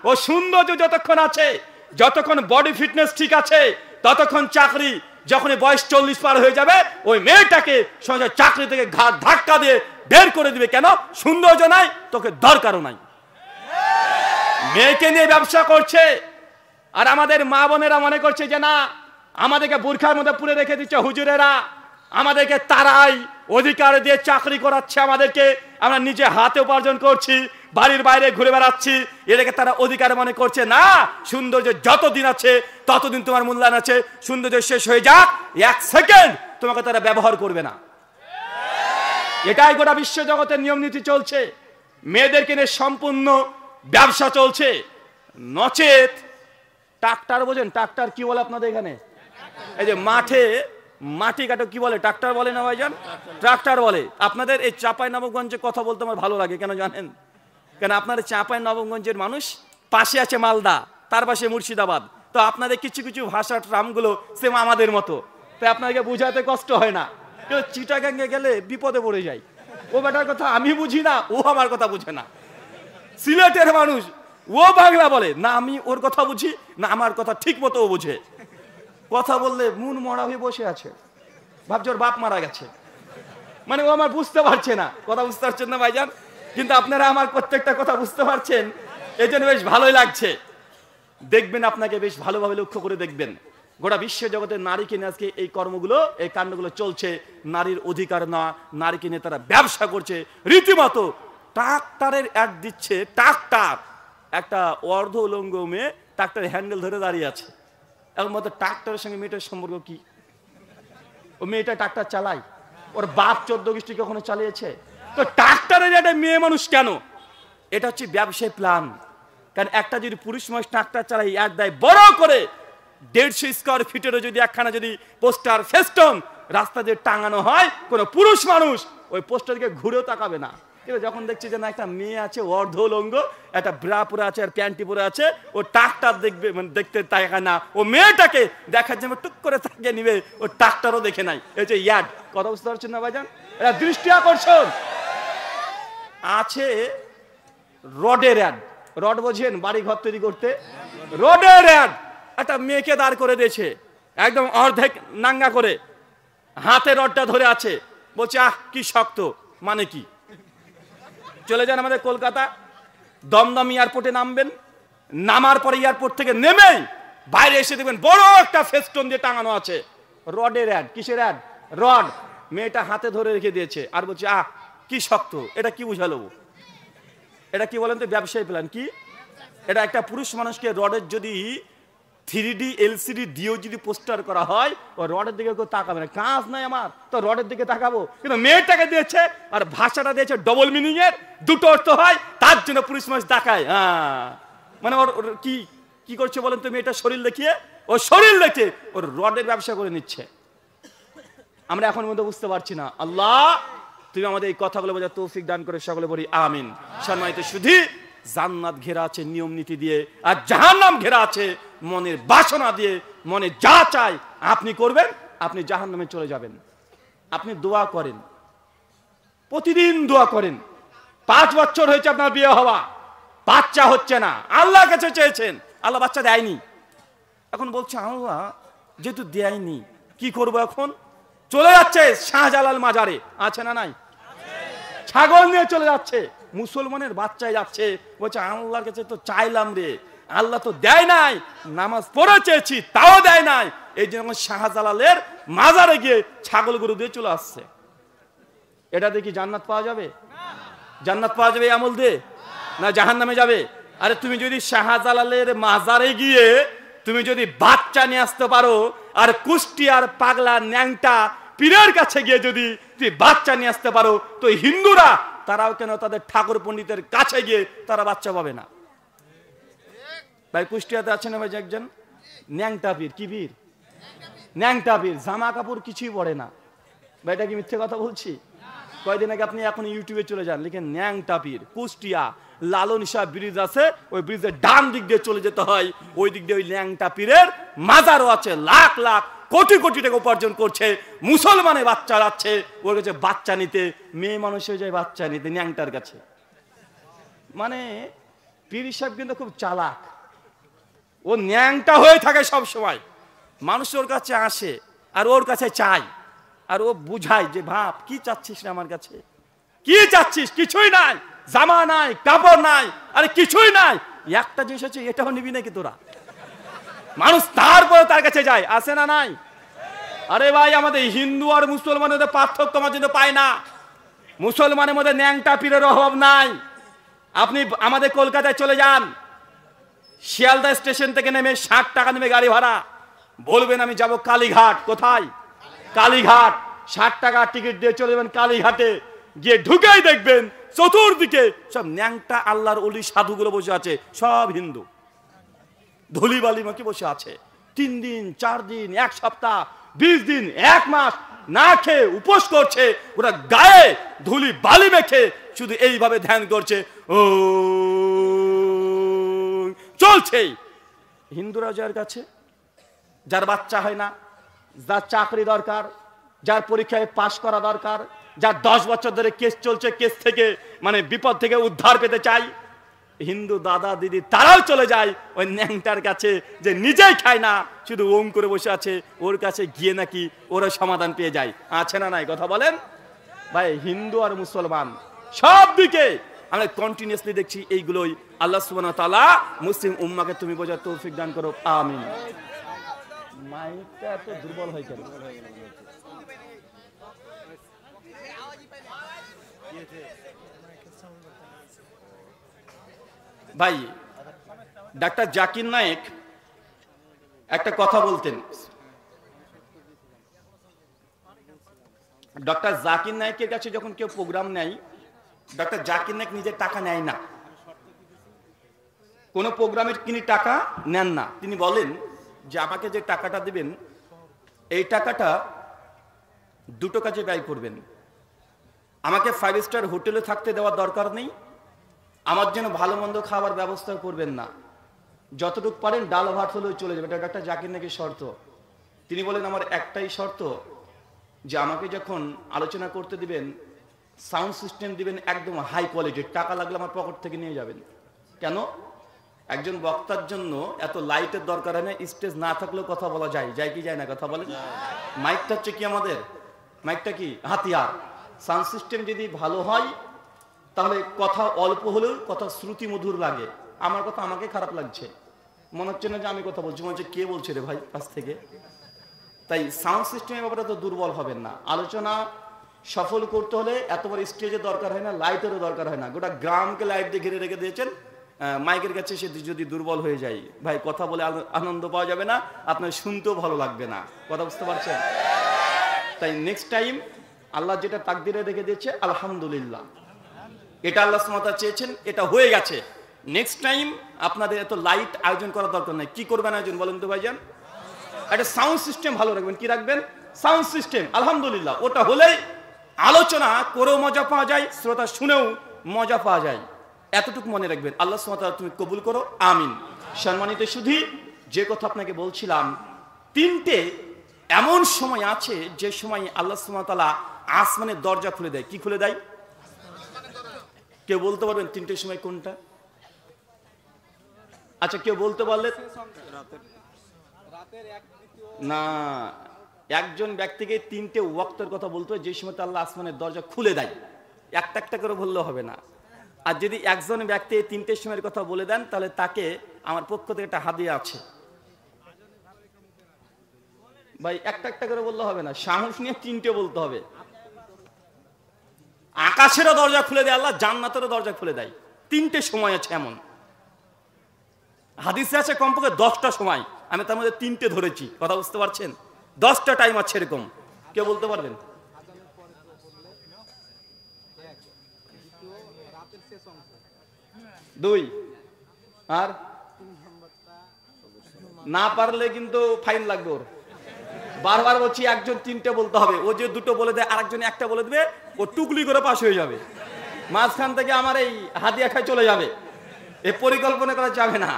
ও সৌন্দর্য যতক্ষণ আছে, যতক্ষণ বডি ফিটনেস ঠিক আছে, ততক্ষণ চাকরি। যখন বয়স 40 পার হয়ে যাবে, ওই মেয়েটাকে সঙ্গে চাকরি থেকে ধাক্কা দিয়ে বের করে দিবে। কেন? সৌন্দর্য নাই, তোকে দরকারও নাই। মেয়েকে নিয়ে ব্যবসা করছে। আর আমাদের মা বোনেরা মনে করছে যে না, আমাদেরকে বোরখার মধ্যে পুরে রেখে দিচ্ছে হুজুরেরা, আমাদেরকে তারাই অধিকার দিয়ে চাকরি করাচ্ছে আমাদেরকে, আমরা নিজে হাতে উপার্জন করছি, বাড়ির বাইরে ঘুরে বেড়াচ্ছি, এটাকে তারা অধিকার মনে করছে। না, সৌন্দর্য যতদিন আছে ততদিন তোমার মূল্যায়ন আছে। সৌন্দর্য শেষ হয়ে যাক, 1 সেকেন্ড তোমাকে তারা ব্যবহার করবে না। এটাই গোটা বিশ্ব জগতের নিয়ম নীতি চলছে। মেয়েদেরকে নিয়ে সম্পূর্ণ ব্যবসা চলছে। নচেত ট্রাক্টর, বোঝেন ট্রাক্টর কি বলে আপনাদের এখানে? এই যে মাঠে মাটি কাটো কি বলে? ট্রাক্টর বলে না ভাইজান? ট্রাক্টর বলে। আপনাদের এই চাঁপাইনবাবগঞ্জে কথা বলতে আমার ভালো লাগে, কেন জানেন? কেন আপনাদের চাঁপাইনবাবগঞ্জের মানুষ, পাশে আছে মালদা, তার পাশে মুর্শিদাবাদ, তো আপনাদের কিছু কিছু ভাষার ট্রামগুলো সেম আমাদের মতো, তাই আপনাকে বোঝাতে কষ্ট হয় না। কেউ চিটাগাঙ্গে গেলে বিপদে পড়ে যায়, ও বেটার কথা আমি বুঝি না, ও আমার কথা বুঝে না। সিলেটের মানুষ, ও বাংলা বলে না, আমি ওর কথা বুঝি না, আমার কথা ঠিক মতো ও বুঝে। কথা বললে মন মরা হয়ে বসে আছে, ভাবছে ওর বাপ মারা গেছে, মানে ও আমার বুঝতে পারছে না। কথা বুঝতে পারছেন না ভাইজান? কিন্তু আপনারা আমার প্রত্যেকটা কথা বুঝতে পারছেন, এই জন্য বেশ ভালোই লাগছে। দেখবেন, আপনাকে বেশ ভালোভাবে লক্ষ্য করে দেখবেন, গোটা বিশ্ব জগতের নারীকে নিয়ে আজকে এই কর্মগুলো, এই কাণ্ডগুলো চলছে। নারীর অধিকার না, নারীকে নিয়ে তারা ব্যবসা করছে রীতিমতো। ট্রাক্টরের অ্যাড দিচ্ছে, ট্রাক্টর, একটা অর্ধ উলঙ্গ মেয়ে ট্রাক্টরের হ্যান্ডেল ধরে দাঁড়িয়ে আছে। এখন মতো ট্রাক্টরের সঙ্গে মেয়েটার সম্পর্ক কি? ও মেয়েটা ট্রাক্টর চালায়? ওর বাপ 14 গোষ্ঠী কখনো চালিয়েছে? তো ট্রাক্টরের একটা মেয়ে মানুষ কেন? এটা হচ্ছে ব্যবসায় প্ল্যান। কারণ একটা যদি পুরুষ মানুষ ট্রাক্টর চালায়, এক দেয় বড় করে 150 স্কোয়ার ফিটেরও যদি একখানা যদি পোস্টার ফেস্টন রাস্তা দিয়ে টাঙানো হয়, কোনো পুরুষ মানুষ ওই পোস্টার দিকে ঘুরেও তাকাবে না। কিন্তু যখন দেখছি যে না একটা মেয়ে আছে অর্ধ উলঙ্গ, একটা ব্রা পরে আছে আর প্যান্টি পরে আছে, ও ট্রাক্টর দেখবে, মানে দেখতে তাকায় না, ও মেয়েটাকে দেখার জন্য টুক করে তাকিয়ে নিবে, ও ট্রাক্টরও দেখে নাই। এই যে ইয়াড, কথা বুঝতে পারছেন না ভাইজান? এটা দৃষ্টি আকর্ষণ আছে। রডের অ্যাড, রড বোঝেন? বাড়ি ঘর তৈরি করতে রডের অ্যাড। একটা মেয়েকে দাঁড় করে দিয়েছে, একদম অর্ধেক নাঙ্গা করে, হাতে রডটা ধরে আছে, বলছে আহ কি শক্ত। মানে কি? চলে যান আমাদের কলকাতা, দমদম এয়ারপোর্টে নামবেন, নামার পরে এয়ারপোর্ট থেকে নেমেই বাইরে এসে দেখবেন বড় একটা ফেস্টন দিয়ে টাঙানো আছে, রডের অ্যাড। কিসের অ্যাড? রড। মেয়েটা হাতে ধরে রেখে দিয়েছে আর বলছে আহ কি শক্ত। এটা কি বুঝালো? এটা কি বলেন তো? ব্যবসায়ী প্ল্যান কি? এটা একটা পুরুষ মানুষকে রডের যদি 3D LCD দিয়েও যদি পোস্টার করা হয়, ও রডের দিকে কেউ তাকাবে না। কাজ নাই আমার, তো রডের দিকে তাকাবো। কিন্তু মেয়েটাকে দিয়েছে আর ভাষাটা দিয়েছে ডবল মিনিং এর, দুটো অর্থ হয়, তার জন্য পুরুষ মানুষ তাকায়। মানে ওর কি কি করছে বলেন তো? মেয়েটা শরীর দেখিয়ে, ও শরীর দেখে ওর রডের ব্যবসা করে নিচ্ছে। আমরা এখন মধ্যে বুঝতে পারছি না। আল্লাহ তুমি আমাদের এই কথাগুলো বোঝার তৌফিক দান করে সকলে বলি আমিন। সম্মানিত শুধু জান্নাত ঘেরা আছে নিয়ম নীতি দিয়ে, আর জাহান্নাম ঘেরা আছে মনের বাসনা দিয়ে। মনে যা চায় আপনি করবেন, আপনি জাহান্নামে চলে যাবেন। আপনি দোয়া করেন, প্রতিদিন দোয়া করেন। 5 বছর হয়েছে আপনার বিয়ে হওয়া, বাচ্চা হচ্ছে না, আল্লাহর কাছে চেয়েছেন, আল্লাহ বাচ্চা দেয়নি। এখন বলছে আল্লাহ যেহেতু দেয়নি কি করবো এখন? চলে যাচ্ছে শাহজালাল মাজারে, আছে না নাই? ছাগল নিয়ে চলে যাচ্ছে, মুসলমানের বাচ্চায় যাচ্ছে, বলছে আল্লাহর কাছে তো চাইলাম রে, আল্লাহ তো দেয় নাই, নামাজ পড়ে চেয়েছি তাও দেয় নাই, এই জন্য শাহজালালের মাজারে গিয়ে ছাগল গরু দিয়ে চলে আসছে। এটা দেখি জান্নাত পাওয়া যাবে? জান্নাত পাওয়া যাবে আমল দিয়ে? না জাহান্নামে যাবে? আরে তুমি যদি শাহজালালের মাজারে গিয়ে তুমি যদি বাচ্চা নিয়ে আসতে পারো, আর কুষ্টিয়ার পাগলা ন্যাংটা পীরের কাছে গিয়ে যদি তুই বাচ্চা নিয়ে আসতে পারো, তো হিন্দুরা তারাও কেন তাদের ঠাকুর পণ্ডিতের কাছে গিয়ে তারা বাচ্চা পাবে না? ভাই কুষ্টিয়াতে আছে না ভাই একজন ন্যাংটা পীর। কি পীর? ন্যাংটা পীর। জামা কাপড় কিছুই পরে না ভাই। এটা কি মিথ্যে কথা বলছি? কয়দিন আগে আপনি এখন ইউটিউবে চলে যান, লিখেন ন্যাংটা পীর কুষ্টিয়া, লালন শাহ ব্রিজ আছে, ওই ব্রিজের ডান দিক দিয়ে চলে যেতে হয়, ওই দিক দিয়ে ওই ন্যাংটা পীরের মাজারও আছে। লাখ লাখ কোটি কোটি টাকা উপার্জন করছে, মুসলমানের বাচ্চা যাচ্ছে ওর কাছে বাচ্চা নিতে, মেয়ে মানুষ হয়ে যায় বাচ্চা নিতে ন্যাংটার কাছে। মানে পীর সাহেব কিন্তু খুব চালাক, ও ন্যাংটা হয়ে থাকে সব সময়। মানুষ ওর কাছে আসে আর ওর কাছে চায়, আর ও বুঝায় যে ভাব কি চাচ্ছিস না আমার কাছে, কি চাচ্ছিস? কিছুই নাই, জামা নাই, কাপড় নাই, আরে কিছুই নাই, একটা জিনিস হচ্ছে এটাও নিবি নাকি তোরা? মানুষ তারপরে তার কাছে যায়, আসে না নাই? আরে ভাই আমাদের হিন্দু আর মুসলমানের মধ্যে পার্থক্য আমার জন্য পায় না। মুসলমানের মধ্যে ন্যাংটা পীরের অভাব নাই। আপনি আমাদের কলকাতায় চলে যান, শিয়ালদা স্টেশন থেকে নেমে 60 টাকা নেমে গাড়ি ভাড়া, বলবেন আমি যাব কালীঘাট। কোথায়? কালীঘাট। 60 টাকা টিকিট দিয়ে চলে যাবেন কালীঘাটে, গিয়ে ঢুকেই দেখবেন চতুর্দিকে সব ন্যাংটা আল্লাহর ওলি সাধুগুলো বসে আছে, সব হিন্দু, ধুলিবালি মাকে বসে আছে। 3 দিন 4 দিন 1 সপ্তাহ 20 দিন 1 মাস না খেয়ে উপোস করছে, ওরা গায়ে ধুলি বালি মেখে শুধু এইভাবে ধ্যান করছে, ও চলছেই। হিন্দুরা যার কাছে, যার বাচ্চা হয় না, যার চাকরি দরকার, যার পরীক্ষায় পাশ করা দরকার, যার 10 বছর ধরে কেস চলছে, কেস থেকে মানে বিপদ থেকে উদ্ধার পেতে চাই, হিন্দু দাদা দিদি তারাও চলে যায় ওই ন্যাংটার কাছে, যে নিজেই খায় না শুধু ওম করে বসে আছে, ওর কাছে গিয়ে নাকি ওরা সমাধান পেয়ে যায়। আছে না নাই? কথা বলেন ভাই। হিন্দু আর মুসলমান সব দিকে আমরা কন্টিনিউয়াসলি দেখছি এইগুলোই। আল্লাহ সুবহানাহু ওয়া তাআলা মুসলিম উম্মাহকে তুমি বোঝার তৌফিক দান করো, আমিন। মাইকটা এত দুর্বল হয় কেন? ভাই ডাক্তার জাকির নায়েক একটা কথা বলতেন। ডক্টর জাকির নায়েকের কাছে যখন কেউ প্রোগ্রাম নেয়, ডক্টর জাকির নায়েক নিজের টাকা নেয় না, কোনো প্রোগ্রামের তিনি টাকা নেন না। তিনি বলেন যে আমাকে যে টাকাটা দিবেন এই টাকাটা দুটো কাজে ব্যয় করবেন। আমাকে 5 স্টার হোটেলে থাকতে দেওয়ার দরকার নেই, আমার জন্য ভালো মন্দ খাবার ব্যবস্থা করবেন না, যতটুকু পারেন ডাল ভাত হলেও চলে যাবে। এটা ডক্টর জাকির নায়েকের শর্ত। তিনি বলেন আমার একটাই শর্ত যে আমাকে যখন আলোচনা করতে দিবেন সাউন্ড সিস্টেম দিবেন একদম হাই কোয়ালিটির, টাকা লাগলে আমার পকেট থেকে নিয়ে যাবেন। কেন? একজন বক্তার জন্য এত লাইটের দরকার হয় না, স্টেজ না থাকলেও কথা বলা যায়, যায় কি যায় না? কথা বলেন। মাইকটা হচ্ছে কি আমাদের, মাইকটা কি হাতিয়ার। সাউন্ড সিস্টেম যদি ভালো হয় তাহলে কথা অল্প হলেও কথা শ্রুতি মধুর লাগে। আমার কথা আমাকে খারাপ লাগছে, মনে হচ্ছে না যে আমি কথা বলছি, মনে হচ্ছে কে বলছে রে ভাই কাছ থেকে। তাই সাউন্ড সিস্টেমের ব্যাপারে তো দুর্বল হবেন না। আলোচনা সফল করতে হলে এত বড় স্টেজের দরকার হয় না, লাইটেরও দরকার হয় না। গোটা গ্রামকে লাইট দিয়ে ঘিরে রেখে দিয়েছেন, মাইকের কাছে সে যদি দুর্বল হয়ে যায় ভাই কথা বলে আনন্দ পাওয়া যাবে না, আপনার শুনতেও ভালো লাগবে না। কথা বুঝতে পারছেন? তাই নেক্সট টাইম আল্লাহ যেটা তাকদিরে রেখে দিয়েছে আলহামদুলিল্লাহ, এটা আল্লাহ সুবহানাহু ওয়া তাআলা চেয়েছেন, এটা হয়ে গেছে। নেক্সট টাইম আপনাদের এত লাইট আয়োজন করার দরকার নাই। কি করবেন আয়োজন বলেন তো ভাইজান? একটা সাউন্ড সিস্টেম ভালো রাখবেন। কি রাখবেন? Sound system. আলহামদুলিল্লাহ, ওটা হলেই আলোচনা করেও মজা পাওয়া যায়, শ্রোতা শুনেও মজা পাওয়া যায়। এতটুকু মনে রাখবেন। আল্লাহ সুবহানাহু ওয়া তাআলা তুমি কবুল করো, আমিন। সম্মানিত সুধী, যে কথা আপনাকে বলছিলাম, তিনটে এমন সময় আছে যে সময় আল্লাহ সুবহানাহু ওয়া তাআলা আসমানের দরজা খুলে দেয়। কি খুলে দেয়? কেউ বলতে পারবেন তিনটের সময় কোনটা? আচ্ছা কেউ বলতে পারলে না, একজন ব্যক্তিকে তিনটে ওয়াক্তের কথা বলতে হয় যে সময় আল্লাহ আসমানের দরজা খুলে দেয়। একটা একটা করে বললে হবে না। আর যদি একজন ব্যক্তি এই তিনটের সময়ের কথা বলে দেন তাহলে তাকে আমার পক্ষ থেকে একটা হাদিয়া আছে। ভাই একটা একটা করে বললে হবে না, সাহস নিয়ে তিনটে বলতে হবে। আকাশেরও দরজা খুলে দেয় আল্লাহ, জান্নাতেরও দরজা খুলে দেয়। তিনটে সময় আছে এমন। হাদিসে আছে কমপক্ষে 10টা সময়, আমি তার মধ্যে তিনটে ধরেছি। কথা বুঝতে পারছেন? 10টা টাইম আছে এরকম। কেউ বলতে পারবেন? দুই আর না পারলে কিন্তু ফাইন লাগবে ওর। বারবার বলছি একজন তিনটে বলতে হবে। ও যে দুটো বলে দেয় আরেকজন একটা বলে দেবে, ও টুকলি করে পাশ হয়ে যাবে, মাঝখান থেকে আমার এই হাদিয়াখায় চলে যাবে। এ পরিকল্পনা করা যাবে না।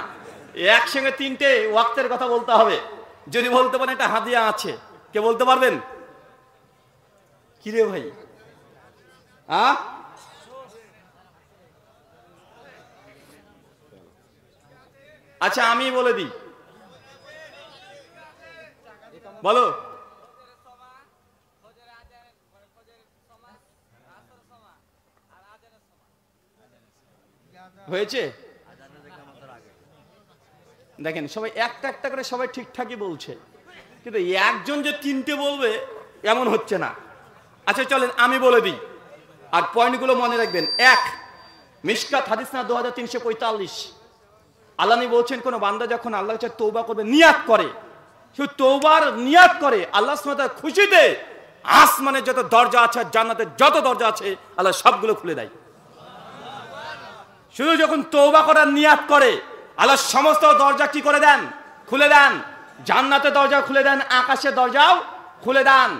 একসঙ্গে তিনটে ওয়াক্তের কথা বলতে হবে। যদি বলতে পারেন একটা হাদিয়া আছে, কে বলতে পারবেন? কিরে ভাই, আচ্ছা আমি বলে দিই, বলো। হয়েছে? দেখেন সবাই একটা একটা করে সবাই ঠিকঠাকই বলছে, কিন্তু একজন যে তিনটে বলবে এমন হচ্ছে না। আচ্ছা চলেন আমি বলে দিই, আর পয়েন্টগুলো মনে রাখবেন। এক, মিশকাত হাদিস না 2345, আল্লাহ নবী বলছেন কোন বান্দা যখন আল্লাহর কাছে তওবা করবে, নিয়াত করে, শুধু তওবার নিয়াত করে, আল্লাহ সুবহানাহু ওয়া তাআলা খুশিতে আসমানের যত দরজা আছে, জান্নাতের যত দরজা আছে, আল্লাহ সবগুলো খুলে দেয়। শুধু যখন তওবা করার নিয়াত করে আল্লাহ সমস্ত দরজা কি করে দেন? খুলে দেন। জান্নাতের দরজা খুলে দেন, আকাশের দরজাও খুলে দেন।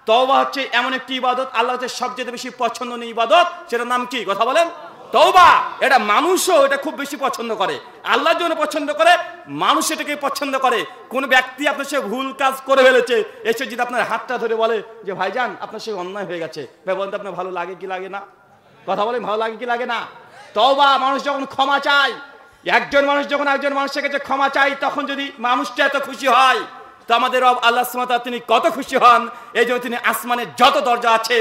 তওবা হচ্ছে এমন একটি ইবাদত, আল্লাহর কাছে সবচেয়ে বেশি পছন্দনীয় ইবাদত। সেটার নাম কি? কথা বলেন। তওবা। এটা মানুষও এটা খুব বেশি পছন্দ করে, আল্লাহর জন্য পছন্দ করে, মানুষ এটাকে পছন্দ করে। কোন ব্যক্তি আপনার সে ভুল কাজ করে ফেলেছে, এসে যদি আপনার হাতটা ধরে বলে যে ভাইজান আপনার সে অন্যায় হয়ে গেছে, ভাই বলতে আপনার ভালো লাগে কি লাগে না? কথা বলেন, ভালো লাগে কি লাগে না? তওবা, মানুষ যখন ক্ষমা চায়, একজন মানুষ যখন একজন মানুষের কাছে ক্ষমা চায়, তখন যদি মানুষটা এত খুশি হয়, তো আমাদের রব আল্লাহ সুবহানাহু ওয়া তাআলা তিনি কত খুশি হন। এই জন্য তিনি আসমানের যত দরজা আছে,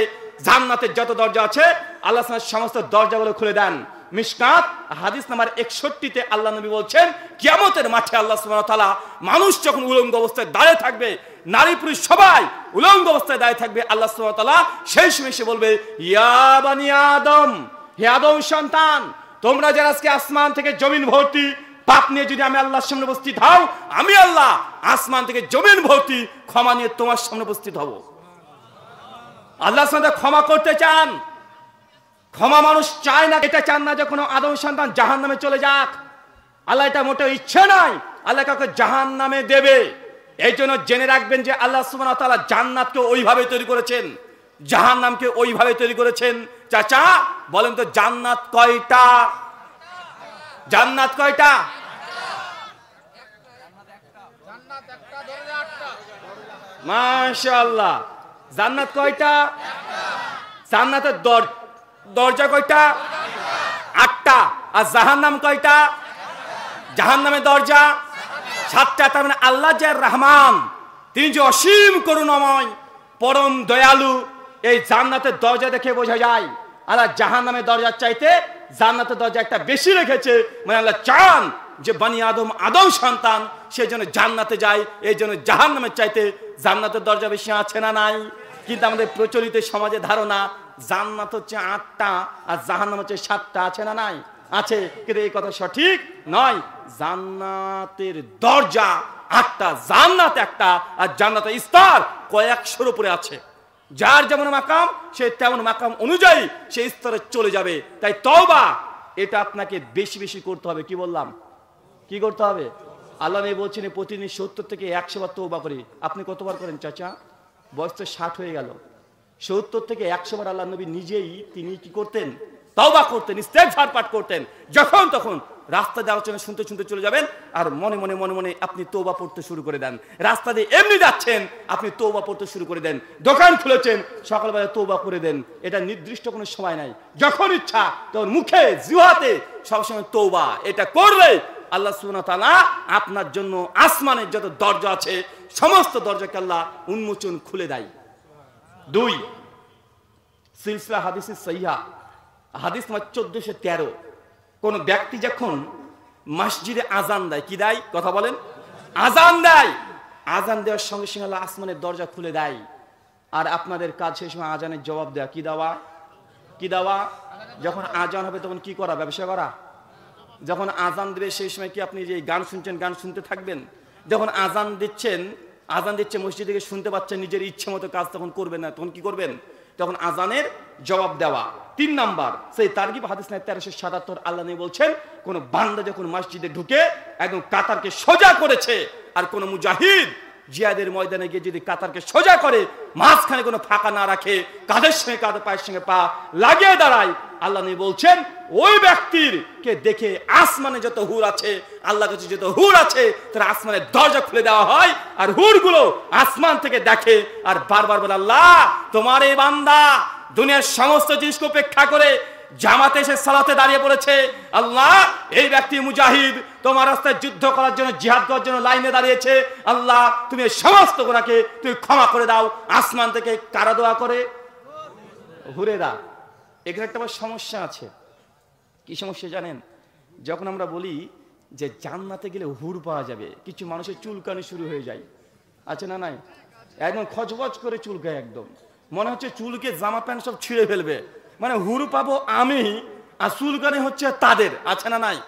জান্নাতের যত দরজা আছে, আল্লাহ সমস্ত দরজাগুলো খুলে দেন। মিশকাত হাদিস নাম্বার 61-তে আল্লাহ নবী বলছেন, কিয়ামতের মাঠে আল্লাহ সুবহানাহু ওয়া তাআলা মানুষ যখন উলঙ্গ অবস্থায় দাঁড়িয়ে থাকবে, নারী পুরুষ সবাই উলঙ্গ অবস্থায় দাঁড়িয়ে থাকবে, আল্লাহ সুবহানাহু ওয়া তাআলা সেই সময় সে বলবে, ইয়া বানি আদম, হে আদম সন্তান, তোমরা যারা আজকে আসমান থেকে জমিন ভর্তি পাপ নিয়ে যদি আমি আল্লাহর সামনে উপস্থিত হও, আমি আল্লাহ আসমান থেকে জমিন ভর্তি ক্ষমা নিয়ে তোমার সামনে উপস্থিত হব। আল্লাহর সামনে ক্ষমা করতে চান, ক্ষমা মানুষ চায় না, এটা চান না যে কোনো আদম সন্তান জাহান্নামে চলে যাক। আল্লাহ এটা মোটেও ইচ্ছে নাই আল্লাহ কাউকে জাহান্নামে দেবে। এই জন্য জেনে রাখবেন যে আল্লাহ সুবহানাহু ওয়া তাআলা জান্নাতকে ওইভাবে তৈরি করেছেন, জাহান্নামকে ওইভাবে তৈরি করেছেন। চাচা বলেন তো জান্নাত কয়টা? জান্নাত কয়টা? মাশাআল্লাহ। জান্নাত কয়টা? জান্নাতের দরজা কয়টা? 8টা। আর জাহান্নাম কয়টা? জাহান্নামের দরজা 7টা। তার মানে আল্লাহ যে রহমান, তিনি যে অসীম করুণাময়, পরম দয়ালু, এই জান্নাতের দরজা দেখে বোঝা যায় আল্লাহ জাহান্নামের দরজার চাইতে জান্নাতের দরজা একটা বেশি রেখেছে। মানে আল্লাহ চান যে বনি আদম সন্তান সেই জন্য জান্নাতে যায়, এই জন্য জাহান্নামের চাইতে জান্নাতের দরজা বেশি আছে না নাই? কিন্তু আমাদের প্রচলিত সমাজে ধারণা জান্নাত হচ্ছে 8টা আর জাহান্নাম হচ্ছে 7টা, আছে না নাই? আছে। কিন্তু এই কথা সঠিক নয়। জান্নাতের দরজা 8টা, জান্নাত একটা, আর জান্নাতের স্তর কয়েকশোর উপরে আছে। যার যেমন মাকাম সে তেমন মাকাম অনুযায়ী সেই স্তরে চলে যাবে। তাই তওবা এটা আপনাকে বেশি বেশি করতে হবে। কি বললাম? কি করতে হবে? আল্লাহ নবী বলছেন প্রতিদিন 70 থেকে 100 বার তওবা করি। আপনি কতবার করেন চাচা? বয়স তো 60 হয়ে গেল। 70 থেকে 100 বার আল্লাহ নবী নিজেই তিনি কি করতেন? তওবা করতেন, ইস্তেগফার পাঠ করতেন। যখন তখন রাস্তা দিয়ে আলোচনা শুনতে শুনতে চলে যাবেন আর মনে মনে মনে মনে আপনি তওবা পড়তে শুরু করে দেন। রাস্তা দিয়ে এমনি যাচ্ছেন আপনি তওবা পড়তে শুরু করে দেন। দোকান খুলেছেন সকালবেলা তওবা করে দেন। এটা নির্দিষ্ট কোনো সময় নাই, যখন ইচ্ছা তখন মুখে জিহ্বাতে সবসময় তওবা। এটা করলে আল্লাহ সুবহানাহু ওয়া তাআলা আপনার জন্য আসমানের যত দরজা আছে সমস্ত দরজাকে আল্লাহ উন্মোচন খুলে দেয়। 2 সিলসিলা হাদিস সহিহা হাদিস নম্বর 1413, কোন ব্যক্তি যখন মসজিদে আজান দেয়, কি দেয়? কথা বলেন। আজান দেয়। আজান দেওয়ার সঙ্গে সঙ্গে আল্লাহ আসমানের দরজা খুলে দেয়। আর আপনাদের কাজ সেই সময় আজানের জবাব দেওয়া। কি দেওয়া? কি দেওয়া? যখন আজান হবে তখন কি করা? ব্যবসা করা। যখন আজান দেবে সেই সময় কি আপনি যে গান শুনছেন গান শুনতে থাকবেন? যখন আজান দিচ্ছে মসজিদ থেকে শুনতে পাচ্ছেন, নিজের ইচ্ছে মতো কাজ তখন করবেন না, তখন কি করবেন? তখন আজানের জবাব দেওয়া। 3 নাম্বার সেই তারগিব হাদিস 1377 আল্লাহ নবী বলছেন কোন বান্দা যখন মসজিদে ঢুকে একদম কাতারকে সোজা করেছে, আর কোন মুজাহিদ জিহাদের ময়দানে গিয়ে যদি কাতারকে সোজা করে মাঝখানে কোনো ফাঁকা না রাখে, কাঁধের সঙ্গে কাঁধে পায়ের সঙ্গে পা লাগিয়ে দাঁড়ায়, আল্লাহ নবী বলছেন ওই ব্যক্তির কে দেখে আসমানে যত হুর আছে, আল্লাহর কাছে যত হুর আছে তারা আসমানের দরজা খুলে দেওয়া হয়। আর হুরগুলো আসমান থেকে দেখে আর বারবার বলে, আল্লাহ তোমার এই বান্দা দুনিয়ার সমস্ত জিনিসকে উপেক্ষা করে জামাতে এসে সালাতে দাঁড়িয়ে পড়েছে। আল্লাহ এই ব্যক্তি মুজাহিদ তোমার রাস্তায় যুদ্ধ করার জন্য, জিহাদ করার জন্য লাইনে দাঁড়িয়েছে। আল্লাহ তুমি সমস্ত গুনাহকে তুমি ক্ষমা করে দাও। আসমান থেকে কারা দোয়া করে? হুরেরা। এখানে একটা সমস্যা আছে। কি সমস্যা জানেন? যখন আমরা বলি যে জান্নাতে গেলে হুর পাওয়া যাবে, কিছু মানুষের চুলকানি শুরু হয়ে যায়, আছে না নাই? একদম খচবচ করে চুলকায়, একদম মনে হচ্ছে চুলকে জামা প্যান্ট সব ছিঁড়ে ফেলবে। মানে হুর পাবো আমি আর চুলকানি হচ্ছে তাদের, আছে না নাই?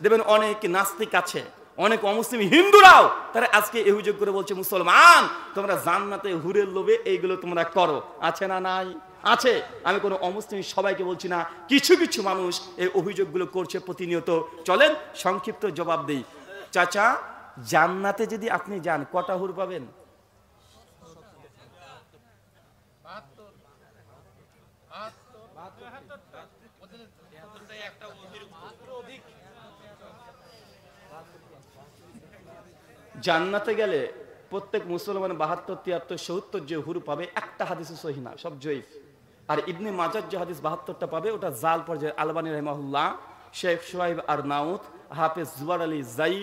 দেখবেন অনেক নাস্তিক আছে, অনেক অমুসলিম হিন্দুরাও তারা আজকে এই অভিযোগ করে বলছে, মুসলমান তোমরা জান্নাতে হুরের লোভে এইগুলো তোমরা করো, আছে না নাই? আছে। আমি কোনো অমুসলিম সবাইকে বলছি না, কিছু কিছু মানুষ এই অভিযোগগুলো করছে প্রতিনিয়ত। চলেন সংক্ষিপ্ত জবাব দেই। চাচা জান্নাতে যদি আপনি যান কটা হুর পাবেন? জান্নাতে গেলে প্রত্যেক মুসলমান 72, 73, 70 যে হুর পাবে, একটা হাদিসে সহিহ না, সব জয়ীফ। আর ইবনে মাজার যে হাদিস 72টা পাবে ওটা জাল পর্যায়ে। আলবানী রাহিমাহুল্লাহ, শেখ শুআইব আরনাউত, হাফেজ জুবার আলী জাই,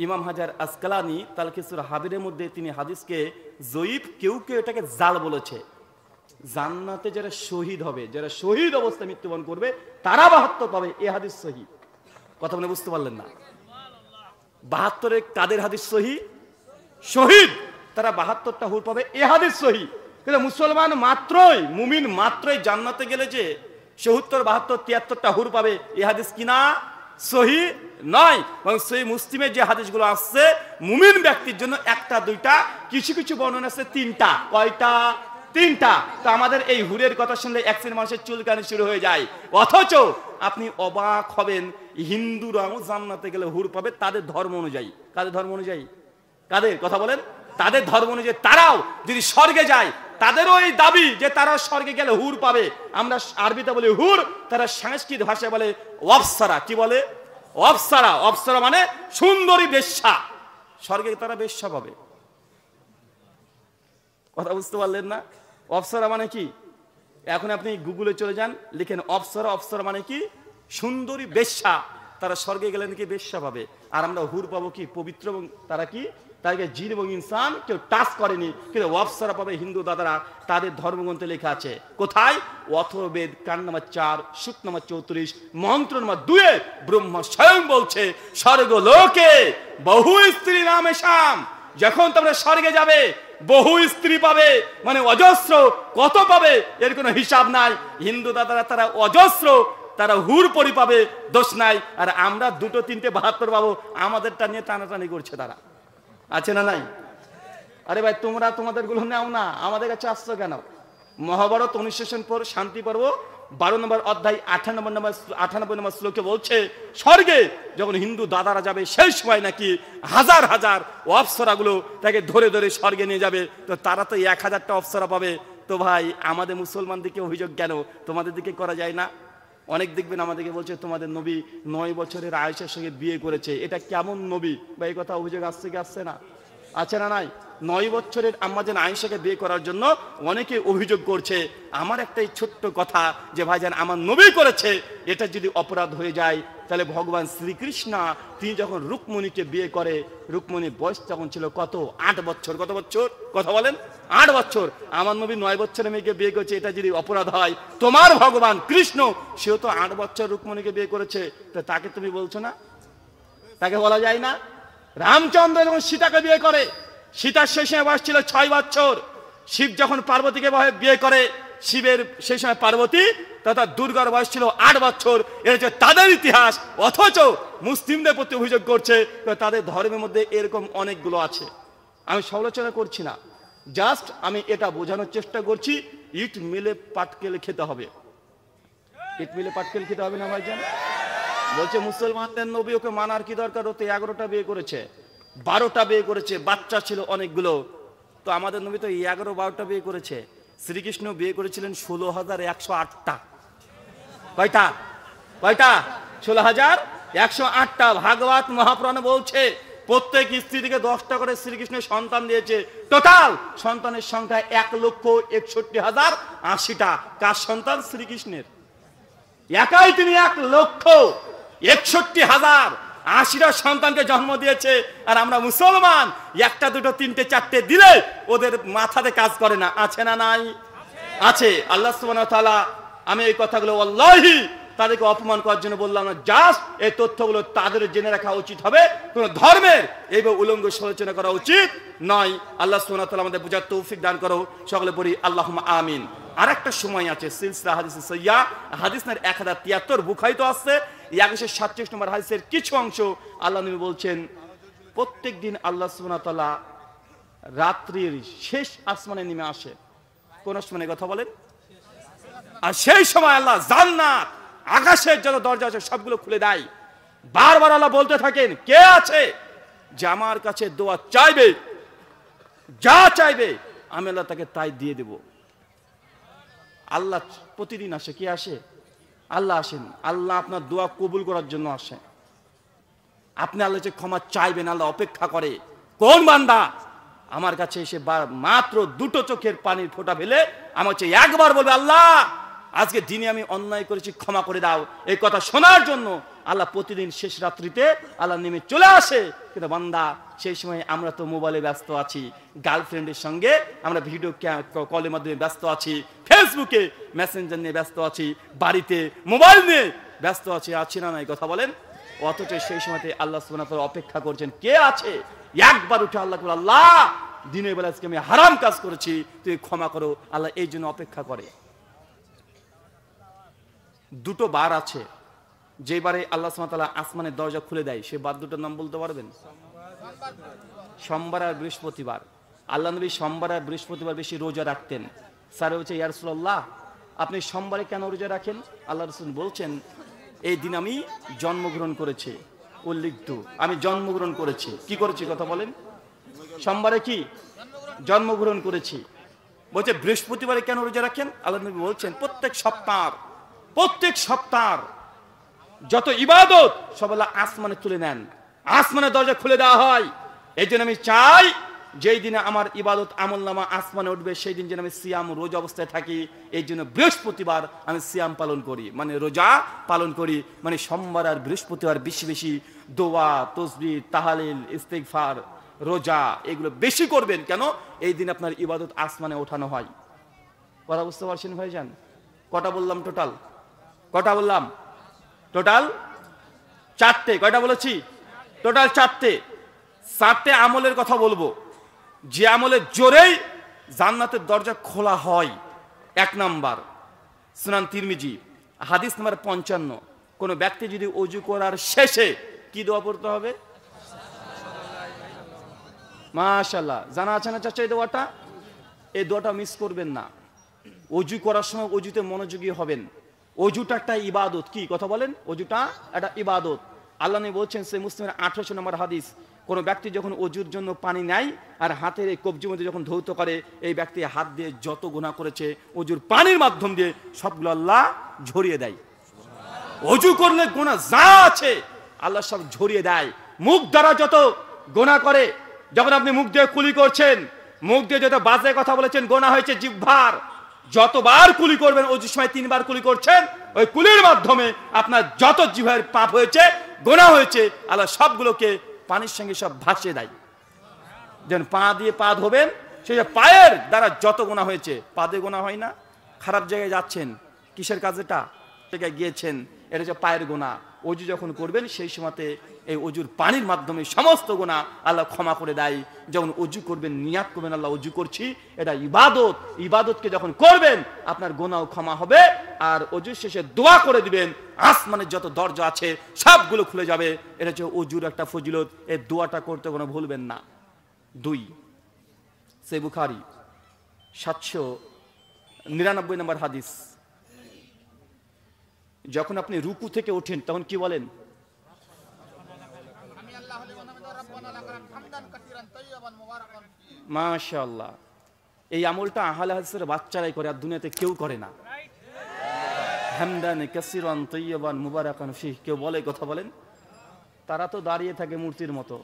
ইমাম হাজার আসকালানি তালকিসুর হাবিরের মধ্যে তিনি হাদিসকে জয়ীফ, কেউ কেউ এটাকে জাল বলেছে। জান্নাতে যারা শহীদ হবে, যারা শহীদ অবস্থায় মৃত্যুবরণ করবে তারা 72 পাবে, এ হাদিস সহিহ। কথা বলে বুঝতে পারলেন না? 72 কাদের হাদিস সহিহ? শহীদ, তারা 72টা হুর পাবে, এ হাদিস সহিহ। কিন্তু মুসলমান মাত্রই, মুমিন মাত্রই জান্নাতে গেলে যে ৭০, ৭২, ৭৩টা হুর পাবে, এই হাদিস কিনা সহি নয়। এবং সহি মুসলিমের যে হাদিসগুলো আসছে মুমিন ব্যক্তির জন্য একটা দুইটা, কিছু কিছু বর্ণনা আছে তিনটা। কয়টা? তিনটা। তো আমাদের এই হুরের কথা শুনলে এক শ্রেণীর মানুষের চুলকানি শুরু হয়ে যায়। অথচ আপনি অবাক হবেন, হিন্দুরাও জান্নাতে গেলে হুর পাবে তাদের ধর্ম অনুযায়ী। কাদের ধর্ম অনুযায়ী? কাদের কথা বলেন? তাদের ধর্ম অনুযায়ী তারাও যদি স্বর্গে যায়, তাদেরও এই দাবি যে তারা স্বর্গে গেলে হুর পাবে। আমরা আরবিতে বলি হুর, তারা সংস্কৃত ভাষায় বলে অপ্সরা। কি বলে? অপ্সরা। অপ্সরা মানে সুন্দরী বেশ্যা। স্বর্গে তারা বেশ্যা পাবে। কথা বুঝতে পারলেন না? অপ্সরা মানে কি? এখন আপনি গুগলে চলে যান, লিখেন অপ্সরা। অপ্সরা মানে কি? সুন্দরী বেশ্যা। তারা স্বর্গে গেলে নাকি বেশ্যা পাবে। আর আমরা হুর পাবো কি? পবিত্র। এবং তারা কি? তাদেরকে জিন এবং ইনসান কেউ টাচ করেনি, কিন্তু অপ্সরা পাবে হিন্দু দাদারা। তাদের ধর্মগ্রন্থে লেখা আছে। কোথায়? অথর্ববেদ কাণ্ড নম্বর 4, সূক্ত নম্বর 34, মন্ত্র নম্বর 2 ব্রহ্মা স্বয়ং বলছে, স্বর্গলোকে বহু স্ত্রী নামে শাম। যখন তোমরা স্বর্গে যাবে বহু স্ত্রী পাবে, মানে অজস্র। কত পাবে এর কোনো হিসাব নাই। হিন্দু দাদারা তারা অজস্র, তারা হুর পরি পাবে, দোষ নাই। আর আমরা 2, 3, 72 পাবো। আমাদেরটা নিয়ে টানাটানি করছে তারা। আছে না নাই? আরে ভাই, তোমরা তোমাদের গুলো নাও না, আমাদের কাছে আসছো কেন? মহাভারত অনুশাসন পর শান্তি পর্ব 12 নম্বর অধ্যায় 98 নম্বর শ্লোকে বলছে, স্বর্গে যখন হিন্দু দাদারা যাবে সেই সময় নাকি হাজার হাজার অপ্সরাগুলো তাকে ধরে ধরে স্বর্গে নিয়ে যাবে। তো তারা তো 1000টা অপ্সরা পাবে। তো ভাই, আমাদের মুসলমান দিকে অভিযোগ কেন? তোমাদের দিকে করা যায় না? অনেক দেখবেন আমাদেরকে বলছে তোমাদের নবী 9 বছরের আয়েশার সঙ্গে বিয়ে করেছে। এটা কেমন নবী? বা এই কথা অভিযোগ আসছে কি আসছে না? আছে না নাই? 9 বছরের আম্মাজান আয়েশাকে বিয়ে করার জন্য অনেকে অভিযোগ করছে। আমার একটাই ছোট্ট কথা যে ভাইজান, আমার নবী করেছে, এটা যদি অপরাধ হয়ে যায় তাহলে ভগবান শ্রীকৃষ্ণ তিনি যখন রুকমণিকে বিয়ে করে, রুকমণির বয়স তখন ছিল কত? 8 বছর। কত বছর? কথা বলেন। 8 বছর। আমার নবী 9 বছরের মেয়েকে বিয়ে করেছে, এটা যদি অপরাধ হয়, তোমার ভগবান কৃষ্ণ সেও তো 8 বছর রুকমণিকে বিয়ে করেছে, তো তাকে তুমি বলছো না? তাকে বলা যায় না? রামচন্দ্র যখন সীতাকে বিয়ে করে, সীতার সেই সময় বয়স ছিল 6 বছর। শিব যখন পার্বতীকে বিয়ে করে, শিবের সেই সময় পার্বতী তথা দুর্গার বয়স ছিল 8 বছর। এটা হচ্ছে তাদের ইতিহাস। অথচ মুসলিমদের প্রতি অভিযোগ করছে, তাদের ধর্মের মধ্যে এরকম অনেকগুলো আছে। আমি সমালোচনা করছি না, জাস্ট আমি এটা বোঝানোর চেষ্টা করছি। ইট মিলে পাটকেল খেতে হবে। ইট মিলে পাটকেল খেতে হবে না ভাইজান? বলছে মুসলমানদের নবী, ওকে মানার কি দরকার? ও তো 11টা বিয়ে করেছে, 12টা বিয়ে করেছে, বাচ্চা ছিল অনেকগুলো। তো আমাদের নবী তো 11-12টা বিয়ে করেছে। শ্রীকৃষ্ণ বিয়ে করেছিলেন 16,108টা। কয়টা? কয়টা? 16,108টা। ভাগবত মহাপুরাণে বলছে প্রত্যেক স্ত্রী থেকে 10টা করে শ্রীকৃষ্ণের সন্তান দিয়েছে। টোটাল সন্তানের সংখ্যা 1,61,080টা। কার সন্তান? শ্রীকৃষ্ণের। একাই তিনি 1,61,080টা সন্তানকে জন্ম দিয়েছে। আর আমরা মুসলমান 1টা 2টো 3টে 4টে দিলে ওদের মাথাতে কাজ করে না। আছে না নাই? আছে। আল্লাহ সুবহানাহু ওয়া তাআলা, আমি এই কথাগুলো আল্লাহি তাদেরকে অপমান করার জন্য বললাম না, জাস্ট এই তথ্যগুলো তাদের জেনে রাখা উচিত হবে। কোন ধর্মের এইভাবে উলঙ্গ সমালোচনা করা উচিত নয়। আল্লাহ সুবহানাহু ওয়া তাআলা আমাদের বুঝার তৌফিক দান করো। সকলে পড়ি আল্লাহুম্মা আমিন। আর একটা সময় আছে, সিলসিলা হাদিসে সহিয়া হাদিস নাম্বার 1073 বুখারীতে আছে। 1137 নম্বর হাদিসের কিছু অংশ আল্লাহ নবী বলছেন, প্রত্যেক দিন আল্লাহ সুবহানাহু ওয়া তাআলা রাত্রির শেষ আসমানে নেমে আসে। কোন আসমানে কথা বলেন? আর সেই সময় আল্লাহ জান্নাত, আকাশের যত দরজা আছে সবগুলো খুলে দেয়। বারবার আল্লাহ বলতে থাকেন, কে আছে যে আমার কাছে দোয়া চাইবে, যা চাইবে আমি আল্লাহ তাকে তাই দিয়ে দেব। আল্লাহ প্রতিদিন আসে। কে আসে? আল্লাহ আসেন। আল্লাহ আপনার দোয়া কবুল করার জন্য আসেন। আপনি আল্লাহ যে ক্ষমা চাইবেন, আল্লাহ অপেক্ষা করে কোন বান্দা আমার কাছে এসে মাত্র 2টো চোখের পানির ফোঁটা ফেলে আমার কাছে একবার বলবে, আল্লাহ আজকে দিনে আমি অন্যায় করেছি, ক্ষমা করে দাও। এই কথা শোনার জন্য আল্লাহ প্রতিদিন শেষ রাত্রিতে আল্লাহ নেমে চলে আসে। কিন্তু বান্দা সেই সময় আমরা তো মোবাইলে ব্যস্ত আছি, গার্লফ্রেন্ডের সঙ্গে আমরা ভিডিও কলের মাধ্যমে ব্যস্ত আছি, ফেসবুকে মেসেঞ্জার নিয়ে ব্যস্ত আছি, বাড়িতে মোবাইল নিয়ে ব্যস্ত আছি। আছি না নাই? কথা বলেন। অথচ সেই সময়তে আল্লাহ সুবহানাহু ওয়া তাআলা অপেক্ষা করছেন, কে আছে একবার উঠে আল্লাহ বলে, আল্লাহ দিনের বেলা আজকে আমি হারাম কাজ করেছি, তুই ক্ষমা করো। আল্লাহ এই জন্য অপেক্ষা করে। দুটো বার আছে যে বারে আল্লাহ সুবহানাহু ওয়া তাআলা আসমানের দরজা খুলে দেয়, সে বার দুটোর নাম বলতে পারবেন? সোমবার আর বৃহস্পতিবার। আল্লাহ নবী সোমবার আর বৃহস্পতিবার বেশি রোজা রাখতেন। স্যার বলছে, ইয়া রাসূলুল্লাহ, আপনি সোমবারে কেন রোজা রাখেন? আল্লাহ রাসূল বলছেন, এই দিন আমি জন্মগ্রহণ করেছি। উল্লিখিত, আমি জন্মগ্রহণ করেছি। কি করেছি কথা বলেন? সোমবারে কি জন্মগ্রহণ করেছি। বলছে বৃহস্পতিবারে কেন রোজা রাখেন? আল্লাহ নবী বলছেন, প্রত্যেক সপ্তাহ যত ইবাদত সব আল্লাহ আসমানে তুলে নেন, আসমানের দরজা খুলে দেওয়া হয়। এই জন্য আমি চাই যেই দিনে আমার ইবাদত আমলনামা আসমানে উঠবে সেই দিন যেন আমি সিয়াম রোজা অবস্থায় থাকি। এই জন্য বৃহস্পতিবার আমি সিয়াম পালন করি, মানে রোজা পালন করি। মানে সোমবার আর বৃহস্পতিবার বেশি বেশি দোয়া, তসবিহ, তাহলিল, ইস্তিগফার, রোজা এগুলো বেশি করবেন। কেন? এই দিন আপনার ইবাদত আসমানে ওঠানো হয়। কথা বুঝতে পারছেন ভাইজান? কটা বললাম টোটাল? কটা বললাম টোটাল? চারটে। কয়টা বলেছি? টোটাল চারটে আমলের কথা বলবো, যে আমলের জোরেই জান্নাতের দরজা খোলা হয়। 1 নাম্বার, সুনান তিরমিজি হাদিস নাম্বার 55, কোন ব্যক্তি যদি ওযু করার শেষে কি দোয়া পড়তে হবে? মাশাআল্লাহ, জানা আছে না চাচা এই দোয়াটা? এই দোয়াটা মিস করবেন না। ওযু করার সময় ওযুতে মনোযোগী হবেন। ওযুটা একটা ইবাদত। কি কথা বলেন? ওযুটা একটা ইবাদত। আল্লাহ নবী বলছেন, সে মুসলিমের 1800 নম্বর হাদিস, কোন ব্যক্তি যখন ওযুর জন্য পানি নেয় আর হাতের এই কবজির মধ্যে যখন ধৌত করে, এই ব্যক্তি হাত দিয়ে যত গুনাহ করেছে ওযুর পানির মাধ্যম দিয়ে সবগুলো আল্লাহ ঝরিয়ে দেয়। ওযু করলে গুনাহ যা আছে আল্লাহ সব ঝরিয়ে দেয়। মুখ দ্বারা যত গুনাহ করে, যখন আপনি মুখ দিয়ে কুলি করছেন, মুখ দিয়ে যত বাজে কথা বলেছেন, গুনাহ হয়েছে জিহ্বার। যতবার কুলি করবেন, ওযুর সময় 3 বার কুলি করছেন, ওই কুলির মাধ্যমে আপনার যত জিহ্বার পাপ হয়েছে, গুনাহ হয়েছে, আল্লাহ সবগুলোকে পানির সঙ্গে সব ভাসিয়ে দেয়। যেন পা দিয়ে পা ধোবেন, সেই পায়ের দ্বারা যত গুনাহ হয়েছে, পা দিয়ে গুনাহ হয় না? খারাপ জায়গায় যাচ্ছেন, কিসের কাজেটা জায়গায় গিয়েছেন, এটা হচ্ছে পায়ের গুনাহ। ওযু যখন করবেন সেই সময়তে এই ওযুর পানির মাধ্যমে সমস্ত গুনাহ আল্লাহ ক্ষমা করে দেয়। যখন ওযু করবেন নিয়াত করবেন আল্লাহ ওযু করছি, এটা ইবাদত। ইবাদতকে যখন করবেন আপনার গুনাহ ক্ষমা হবে। আর ওযু শেষে দোয়া করে দিবেন, আসমানের যত দরজা আছে সবগুলো খুলে যাবে। এটা হচ্ছে ওযুর একটা ফজিলত। এই দোয়াটা করতে কোনো ভুলবেন না। 2, সহিহ বুখারী 799 নম্বর হাদিস, যখন আপনি রুকু থেকে ওঠেন তখন কি বলেন? মাশাআল্লাহ, এই আমলটা আহলে হাদিসের বাচ্চারাই করে, আর দুনিয়াতে কেউ করে না। হামদান কাসিরান তাইয়্যিবান মুবারাকান ফিহ, কেউ বলে? কথা বলেন? তারা তো দাঁড়িয়ে থাকে মূর্তির মতো।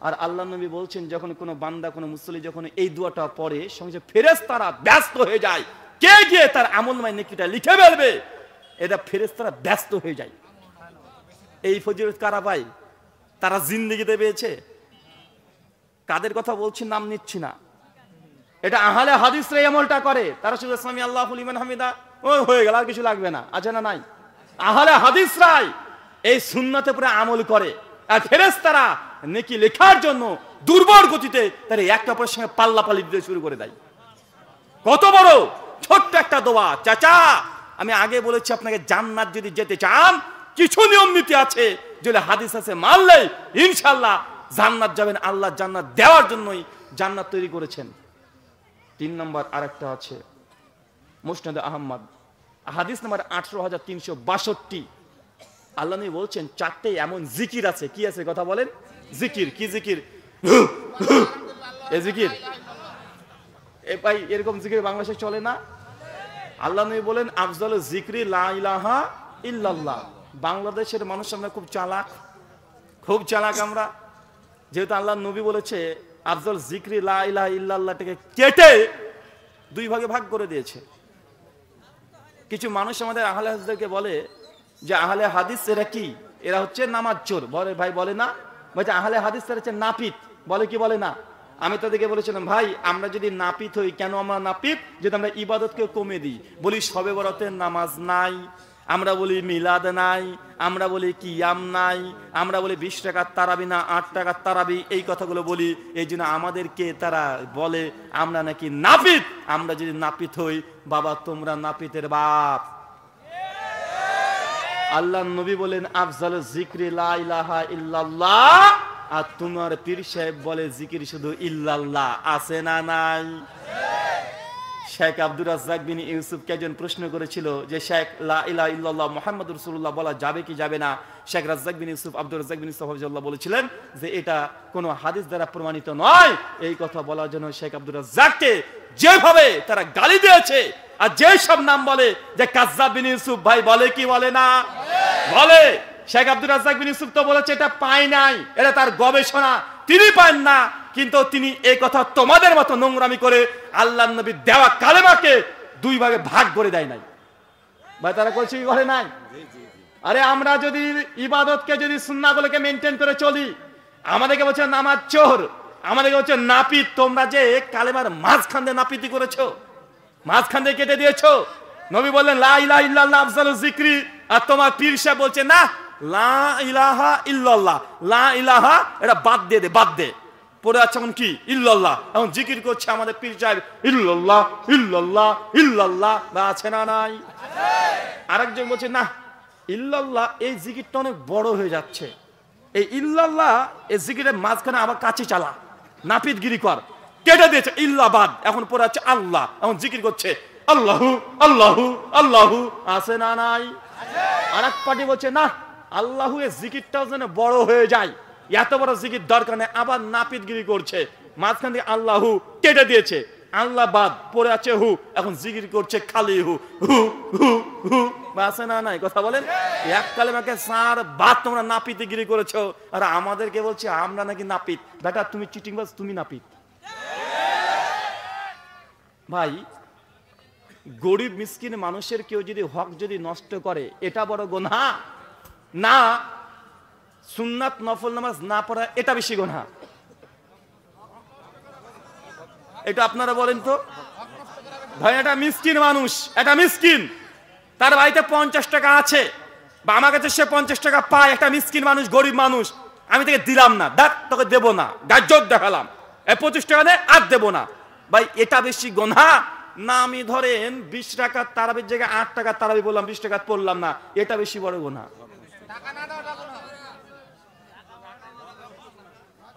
আর আল্লাহ নবী বলছেন, যখন কোনো বান্দা, কোনো মুসল্লি যখন এই দোয়াটা পড়ে, সঙ্গে ফেরেশতারা ব্যস্ত হয়ে যায়, কে গিয়ে তার আমলনামায় নেকিটা লিখে ফেলবে। এটা ফেরেশতারা ব্যস্ত হয়ে যায়। এই ফজিলত কারা পায়? তারা জিন্দেগিতে পেয়েছে। কাদের কথা বলছি নাম নিচ্ছি না, এটা আহলে হাদিসরা এই আমলটা করে। তারা শুধু সামি আল্লাহু লিমান হামিদা ওই হয়ে গেল, আর কিছু লাগবে না, আছে না নাই? আহলে হাদিসরাই এই সুন্নতে পুরো আমল করে। আর ফেরেশতারা নেকি লেখার জন্য দুর্বল গতিতে তারা একটা অপরের সঙ্গে পাল্লাপাল্লি দিতে শুরু করে দেয়। কত বড় ছোট্ট একটা দোয়া। চাচা, আমি আগে বলেছি আপনাকে, জান্নাত যদি যেতে চান কিছু নিয়ম নীতি আছে, যদি হাদিস আছে মানলে ইনশাআল্লাহ জান্নাত যাবেন। আল্লাহ জান্নাত দেওয়ার জন্যই জান্নাত তৈরি করেছেন। 3 নম্বর আরেকটা আছে, মুসনাদে আহমদ হাদিস নাম্বার 18362। আল্লাহ নবী বলছেন, 4টে এমন জিকির আছে। কি আছে কথা বলেন? জিকির। কি জিকির? এই জিকির। এ ভাই, এরকম জিকির বাংলাদেশে চলে না। আল্লাহ নবী বলেন, আফজালু যিকরি লা ইলাহা ইল্লাল্লাহ। বাংলাদেশের মানুষ আমরা খুব চালাক, আমরা। যেহেতু আল্লাহ নবী বলেছে আফজাল যিকরি লা ইলাহা ইল্লাল্লাহটাকে কেটে 2 ভাগে ভাগ করে দিয়েছে। কিছু মানুষ আমাদের আহলে হাদিসদেরকে বলে যে আহলে হাদিস এরা কি? এরা হচ্ছে নামাজ চোর। বলে ভাই, বলে না? বলছে আহলে হাদিস এরা হচ্ছে নাপিত। বলে কি বলে না? আমি তাদেরকে বলেছিলাম, ভাই আমরা যদি নাপিত হই, কেন আমরা নাপিত? যদি আমরা ইবাদতকে কমে দিই, বলি শবে বরাতের নামাজ নাই, আমরা বলি মিলাদ নাই, আমরা বলি কিয়াম নাই, আমরা বলি 20 টাকার তারাবি না 8 টাকার তারাবি, এই কথাগুলো বলি। এই জন্য আমাদেরকে তারা বলে আমরা নাকি নাপিত। আমরা যদি নাপিত হই, বাবা তোমরা নাপিতের বাপ। আল্লাহ নবী বলেন আফজালু যিকরি লা ইলাহা ইল্লাল্লাহ, আর তোমার পীর সাহেব বলে জিকির শুধু ইল্লাল্লাহ। আছে না নাই? শেখ আব্দুর রাজ্জাক বিন ইউসুফকে একজন প্রশ্ন করেছিল যে শেখ লা ইলাহা ইল্লাল্লাহ মুহাম্মাদুর রাসূলুল্লাহ বলা যাবে কি যাবে না। শেখ রাজ্জাক বিন ইউসুফ আব্দুর রাজ্জাক বিন ইউসুফ হাফিজাহুল্লাহ বলেছিলেন যে এটা কোনো হাদিস দ্বারা প্রমাণিত নয়। এই কথা বলার জন্য শেখ আব্দুর রাজ্জাককে যেভাবে তারা গালি দিয়েছে, আর যে সব নাম বলে যে কাজ্জাব বিন ইউসুফ, ভাই বলে কি বলে না? বলে। শেখ আব্দুর রাজ্জাক বিন ইউসুফ তো বলেছে এটা পায় নাই, এটা তার গবেষণা, তিনি পান না, কিন্তু তিনি এই কথা তোমাদের মতো নোংরামি করে আল্লাহর নবী দেওয়া কালেমাকে দুই ভাগে ভাগ করে দেয় নাই। ভাই তারা করছে কি করে নাই? আরে আমরা যদি ইবাদতকে যদি সুন্নাহগুলোকে মেনটেন করে চলি, আমাদেরকে বলছে নামাজ চোর, আমাদেরকে বলছে নাপিত। তোমরা যে কালেমার মাঝখান দিয়ে নাপিতি করেছো, মাঝখান দিয়ে কেটে দিয়েছো। নবী বললেন লা ইলাহা ইল্লাল্লাহ আফজালুজ যিকরি, আর তোমার পীর সাহেব বলছে না লা ইলাহা ইল্লাল্লাহ, লা ইলাহা এটা বাদ দিয়ে দে, বাদ দে, পড়ে আছে এখন কি ইল্লাল্লাহ, এখন জিকির করছে আমাদের পীর সাহেব ইল্লাল্লাহ ইল্লাল্লাহ ইল্লাল্লাহ। বা আছে না নাই? আরেকজন বলছে না ইল্লাল্লাহ এই জিকিরটা অনেক বড় হয়ে যাচ্ছে, এই ইল্লাল্লাহ এই জিকিরের মাঝখানে আবার কাছে চালা, নাপিতগিরি কর, কেটে দিয়েছে ইল্লাবাদ, এখন পড়ে আছে আল্লাহ, এখন জিকির করছে আল্লাহু আল্লাহু আল্লাহু। আছে না নাই? আরেক পার্টি বলছে না আল্লাহু এই জিকিরটাও যেন বড় হয়ে যায়, এত বড় জিকির দরকার নেই, আবার নাপিতগিরি করছে, মাঝখান থেকে আল্লাহু কেটে দিয়েছে, আল্লাহ বাদ পড়ে আছে হু, এখন জিকির করছে খালি হু হু হু হু। আছে না নাই? কথা বলেন। এক কালেমাকে সার বাদ তোমরা নাপিতগিরি করেছো, আর আমাদেরকে বলছে আমরা নাকি নাপিত। বেটা তুমি চিটিংবাজ, তুমি নাপিত। ভাই গরিব মিসকিন মানুষের কেউ যদি হক যদি নষ্ট করে, এটা বড় গুনাহ না সুন্নাত নফল নামাজ না পড়া এটা বেশি গুনাহ? এটা আপনারা বলেন তো। ভাই এটা মিসকিন মানুষ, এটা মিসকিন, তার বাড়িতে 50 টাকা আছে বা আমার কাছে সে 50 টাকা পায়, একটা মিসকিন মানুষ, গরিব মানুষ, আমি তাকে দিলাম না, দেখ তোকে দেবো না, গাজ্জত দেখালাম, এই 25 টাকা দে আর দেবো না। ভাই এটা বেশি গুনাহ না আমি ধরেন 20 টাকা তারাবির জায়গায় 8 টাকা তারাবি বললাম, 20 টাকা পড়লাম না, এটা বেশি বড় গুনাহ?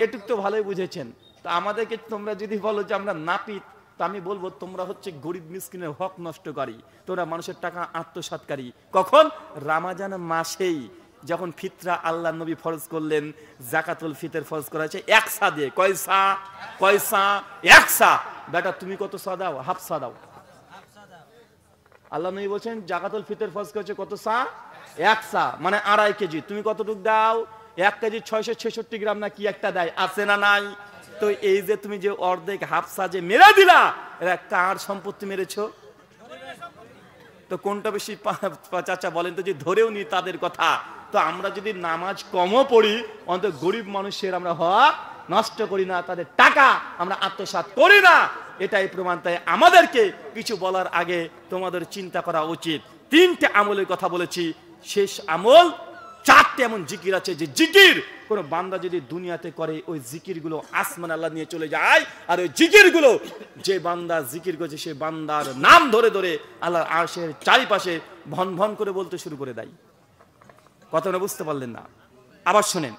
এটুক তো ভালোই বুঝেছেন। তো আমাদেরকে তোমরা যদি বলো যে আমরা নাপিত, তা আমি বলবো তোমরা হচ্ছে গরিব মিসকিনের হক নষ্টকারী, তোমরা মানুষের টাকা আত্মসাৎকারী। কখন? রমজান মাসেই, যখন ফিতরা আল্লাহ নবী ফরজ করলেন, যাকাতুল ফিতর ফরজ করা হয়েছে 1 সা দিয়ে। কয়সা? কয়সা? 1 সা। বেটা তুমি কত সা দাও? হাফ সা দাও। আল্লাহ নবী বলছেন যাকাতুল ফিতর ফরজ করেছে কত সা? 1 সা, মানে 2.5 কেজি। তুমি কতটুক দাও? 1 কেজি 666 গ্রাম না কি একটা দেয়। আছে না নাই? তো এই যে তুমি যে অর্ধেক হাফ সা যে মেরে দিলা, এরা কার সম্পত্তি মেরেছো? তো কোনটা বেশি চাচা বলেন তো, যে ধরেও নি তাদের কথা। তো আমরা যদি নামাজ কমও পড়ি, অন্তত গরিব মানুষের আমরা হক নষ্ট করি না, তাদের টাকা আমরা আত্মসাৎ করি না, এটাই প্রমাণ। তাই আমাদেরকে কিছু বলার আগে তোমাদের চিন্তা করা উচিত। 3টে আমলের কথা বলেছি, শেষ আমল 4টে এমন জিকির আছে যে জিকির কোন বান্দা যদি দুনিয়াতে করে, ওই জিকির গুলো আসমান আল্লাহ নিয়ে চলে যায়। আর ওই জিকির গুলো যে বান্দা জিকির করছে, সে বান্দার নাম ধরে ধরে আল্লাহর আরশের চারিপাশে ভন ভন করে বলতে শুরু করে দেয়। কথাটা বুঝতে পারলেন না? আবার শোনেন,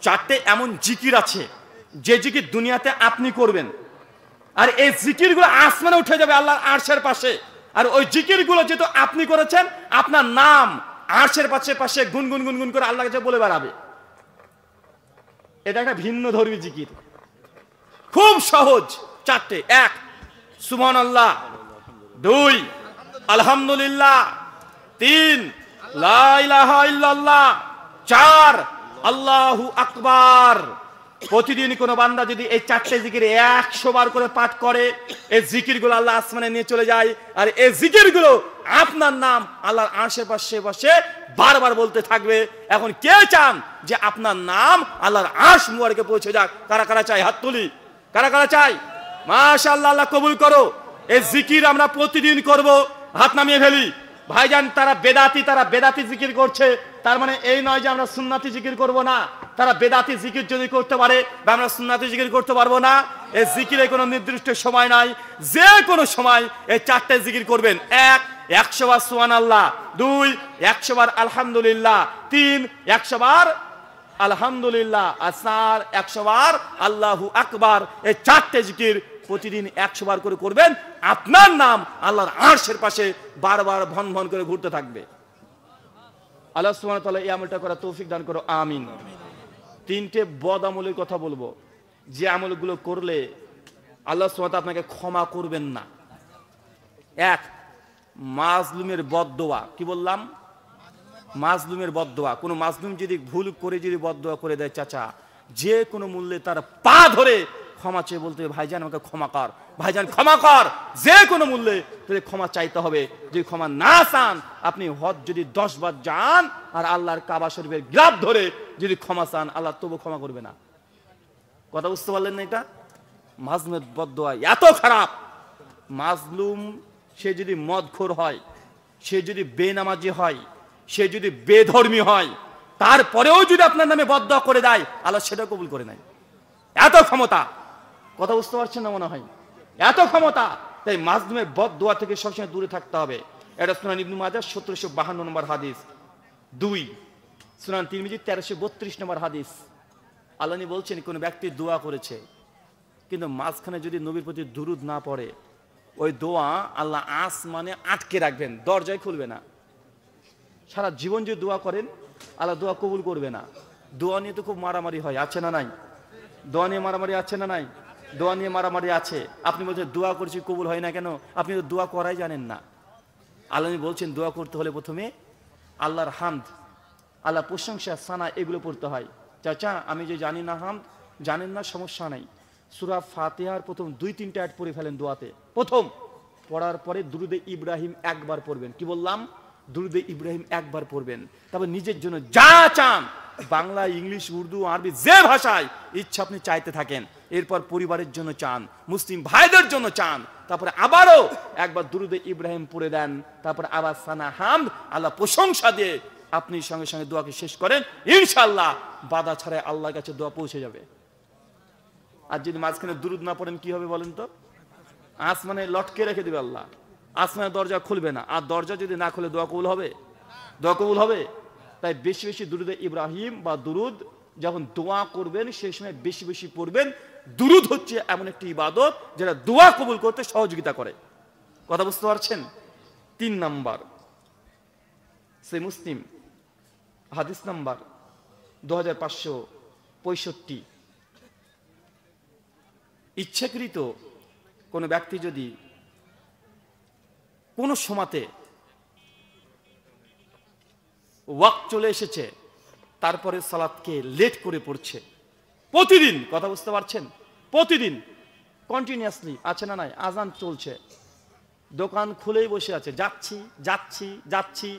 4টে এমন জিকির আছে যে জিকির দুনিয়াতে আপনি করবেন, আর এই জিকির গুলো আসমানে উঠে যাবে আল্লাহর আরশের পাশে। আর ওই জিকির গুলো যেহেতু আপনি করেছেন, আপনার নাম আরশের পাশে পাশে গুনগুন গুনগুন করে আল্লাহর কাছে বলে বেড়াবে। এটা একটা ভিন্ন ধর্মী জিকির, খুব সহজ। 4টে: 1 সুবহানাল্লাহ, 2 আলহামদুলিল্লাহ, 3 লা ইলাহা ইল্লাল্লাহ, 4 আল্লাহু আকবার। প্রতিদিন কোন বান্দা যদি এই 4টে জিকির 100 বার করে পাঠ করে, এই জিকিরগুলো আল্লাহ আসমানে নিয়ে চলে যায়। আর এই জিকিরগুলো আপনার নাম আল্লাহর আরশের পাশে পাশে বারবার বলতে থাকবে। এখন কে চান যে আপনার নাম আল্লাহর আরশ মুবারকে পৌঁছে যাক? কারা কারা চাই? হাত তুলি। কারা কারা চাই? মাশাআল্লাহ, আল্লাহ কবুল করো। এই জিকির আমরা প্রতিদিন করব। হাত নামিয়ে ফেলি। ভাইজান, তারা বেদাতি জিকির করছে, তার মানে এই নয় যে আমরা সুন্নাতি জিকির করব না। তারা বেদাতি জিকির যদি করতে পারে, আমরা সুন্নাতি জিকির করতে পারবো না। এই জিকিরে কোনো নির্দিষ্ট সময় নাই, যে কোনো সময় এই 4টে জিকির করবেন। 1 100 বার সুবহানাল্লাহ, 2 100 বার আলহামদুলিল্লাহ, 3 100 বার আলহামদুলিল্লাহ, আর 4 100 বার আল্লাহু আকবার। এই 4টে জিকির প্রতিদিন 100 বার করে করবেন, আপনার নাম আল্লাহর আরশের পাশে বারবার ভন ভন করে ঘুরতে থাকবে। আল্লাহ সুবহানাহু ওয়া তাআলা এই আমলটা করার তৌফিক দান করো, আমিন। 3টে বদ আমলের কথা বলবো, যে আমলগুলো করলে আল্লাহ সুবহানাহু ওয়া তাআলা আপনাকে ক্ষমা করবেন না। 1 মাজলুমের বদদোয়া। কি বললাম? মাজলুমের বদদোয়া। কোনো মাজলুম যদি ভুল করে যদি বদদোয়া করে দেয়, চাচা যে কোনো মূল্যে তার পা ধরে ক্ষমা চেয়ে বলতে হবে, ভাইজান আমাকে ক্ষমা কর, ভাইজান ক্ষমা কর, যে কোনো মূল্যে তাহলে ক্ষমা চাইতে হবে। যদি ক্ষমা না চান, আপনি হজ যদি 10 বার যান আর আল্লাহর কাবা শরীফের গ্লাভ ধরে যদি ক্ষমা চান, আল্লাহ তবু ক্ষমা করবে না। কথা বুঝতে পারলেন না? এটা মাজলুমের বদদোয়া এত খারাপ। মাজলুম সে যদি মদখোর হয়, সে যদি বেনামাজি হয়, সে যদি বেধর্মী হয়, তারপরেও যদি আপনার নামে বদদোয়া করে দেয়, আল্লাহ সেটা কবুল করে নেয়। এত ক্ষমতা। কথা বুঝতে পারছেন না মনে হয়? এত ক্ষমতা। তাই মাজলুমের বদদোয়া থেকে সবসময় দূরে থাকতে হবে। এটা সুনান ইবনে মাজাহ 1752 নম্বর হাদিস। 2 সুনান তিরমিজি 1332 নম্বর হাদিস। আল্লাহ বলছেন, কোন ব্যক্তি দোয়া করেছে কিন্তু মাঝখানে যদি নবীর প্রতি দুরূদ না পড়ে, ওই দোয়া আল্লাহ আসমানে আটকে রাখবেন, দরজায় খুলবে না। সারা জীবন যদি দোয়া করেন, আল্লাহ দোয়া কবুল করবে না। দোয়া নিয়ে তো খুব মারামারি হয়, আছে না নাই? দোয়া নিয়ে মারামারি আছে না নাই? দোয়া নিয়ে মারামারি আছে। আপনি বলছেন দোয়া করছি কবুল হয় না কেন? আপনি তো দোয়া করাই জানেন না। আল্লাহ বলছেন দোয়া করতে হলে প্রথমে আল্লাহর হামদ, আল্লাহ প্রশংসা, সানা এগুলো পড়তে হয়। চাচা আমি যে জানি না হামদ, জানেন না, সমস্যা নাই। সূরা ফাতিহার প্রথম 2-3টা আয়াত পড়ে ফেলেন দোয়াতে। প্রথম পড়ার পরে দুরুদে ইব্রাহিম একবার পড়বেন। কি বললাম? দুরুদে ইব্রাহিম একবার পড়বেন। তারপর নিজের জন্য যা চান, বাংলা, ইংলিশ, উর্দু, আরবি, যে ভাষায় ইচ্ছা আপনি চাইতে থাকেন। এরপর পরিবারের জন্য চান, মুসলিম ভাইদের জন্য চান, তারপরে আবারও একবার দুরুদে ইব্রাহিম পড়ে দেন, তারপরে আবার সানা হামদ, আল্লাহ প্রশংসা দিয়ে আপনি সঙ্গে সঙ্গে দোয়াকে শেষ করেন, ইনশাআল্লাহ বাধা ছাড়াই আল্লাহর কাছে দোয়া পৌঁছে যাবে। আর যদি মাঝখানে দুরুদ না পড়েন কি হবে বলেন তো? আসমানে লটকে রেখে দিবে আল্লাহ, আসমানের দরজা খুলবে না। আর দরজা যদি না খুলে দোয়া কবুল হবে? দোয়া কবুল হবে? তাই বেশি বেশি দুরুদে ইব্রাহিম বা দুরুদ যখন দোয়া করবেন সেই সময় বেশি বেশি পড়বেন। দুরুদ হচ্ছে এমন একটি ইবাদত যেটা দোয়া কবুল করতে সহযোগিতা করে। কথা বুঝতে পারছেন? 3 নাম্বার, সে মুসলিম হাদিস নাম্বার 2565। ইচ্ছাকৃত কোনো ব্যক্তি যদি কোনো সময়তে ওয়াক্ত চলে এসেছে, তারপরে সালাতকে লেট করে পড়ছে প্রতিদিন, কথা বুঝতে পারছেন? প্রতিদিন কন্টিনিউয়াসলি, আছে না নাই? আজান চলছে, দোকান খুলেই বসে আছে, যাচ্ছি যাচ্ছি যাচ্ছি,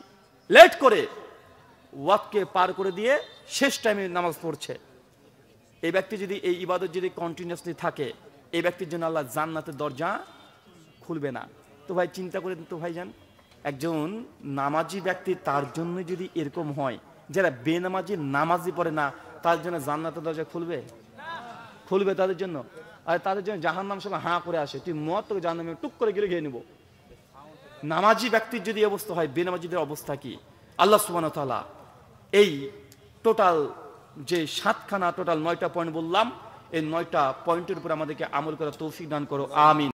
লেট করে ওয়াক্তকে পার করে দিয়ে শেষ টাইমে নামাজ পড়ছে। এই ব্যক্তি যদি এই ইবাদত যদি কন্টিনিউয়াসলি থাকে, এই ব্যক্তির জন্য আল্লাহ জান্নাতের দরজা খুলবে না। তো ভাই চিন্তা করে তো ভাইজান, একজন নামাজি ব্যক্তি তার জন্য যদি এরকম হয়, যারা বেনামাজি নামাজি পড়ে না, তার জন্য জান্নাতের দরজা খুলবে? খুলবে তাদের জন্য? আর তাদের জন্য জাহান্নাম সব হাঁ করে আসে, তুই মত তোকে জাহান্নামে টুক করে গেলে খেয়ে নেবো। নামাজি ব্যক্তির যদি অবস্থা হয়, বেনামাজিদের অবস্থা কি? আল্লাহ সুবহানাহু ওয়া তাআলা এই টোটাল যে 7খানা টোটাল 9টা পয়েন্ট বললাম, এই 9টা পয়েন্টের উপর আমাদেরকে আমল করার তৌফিক দান করো, আমিন।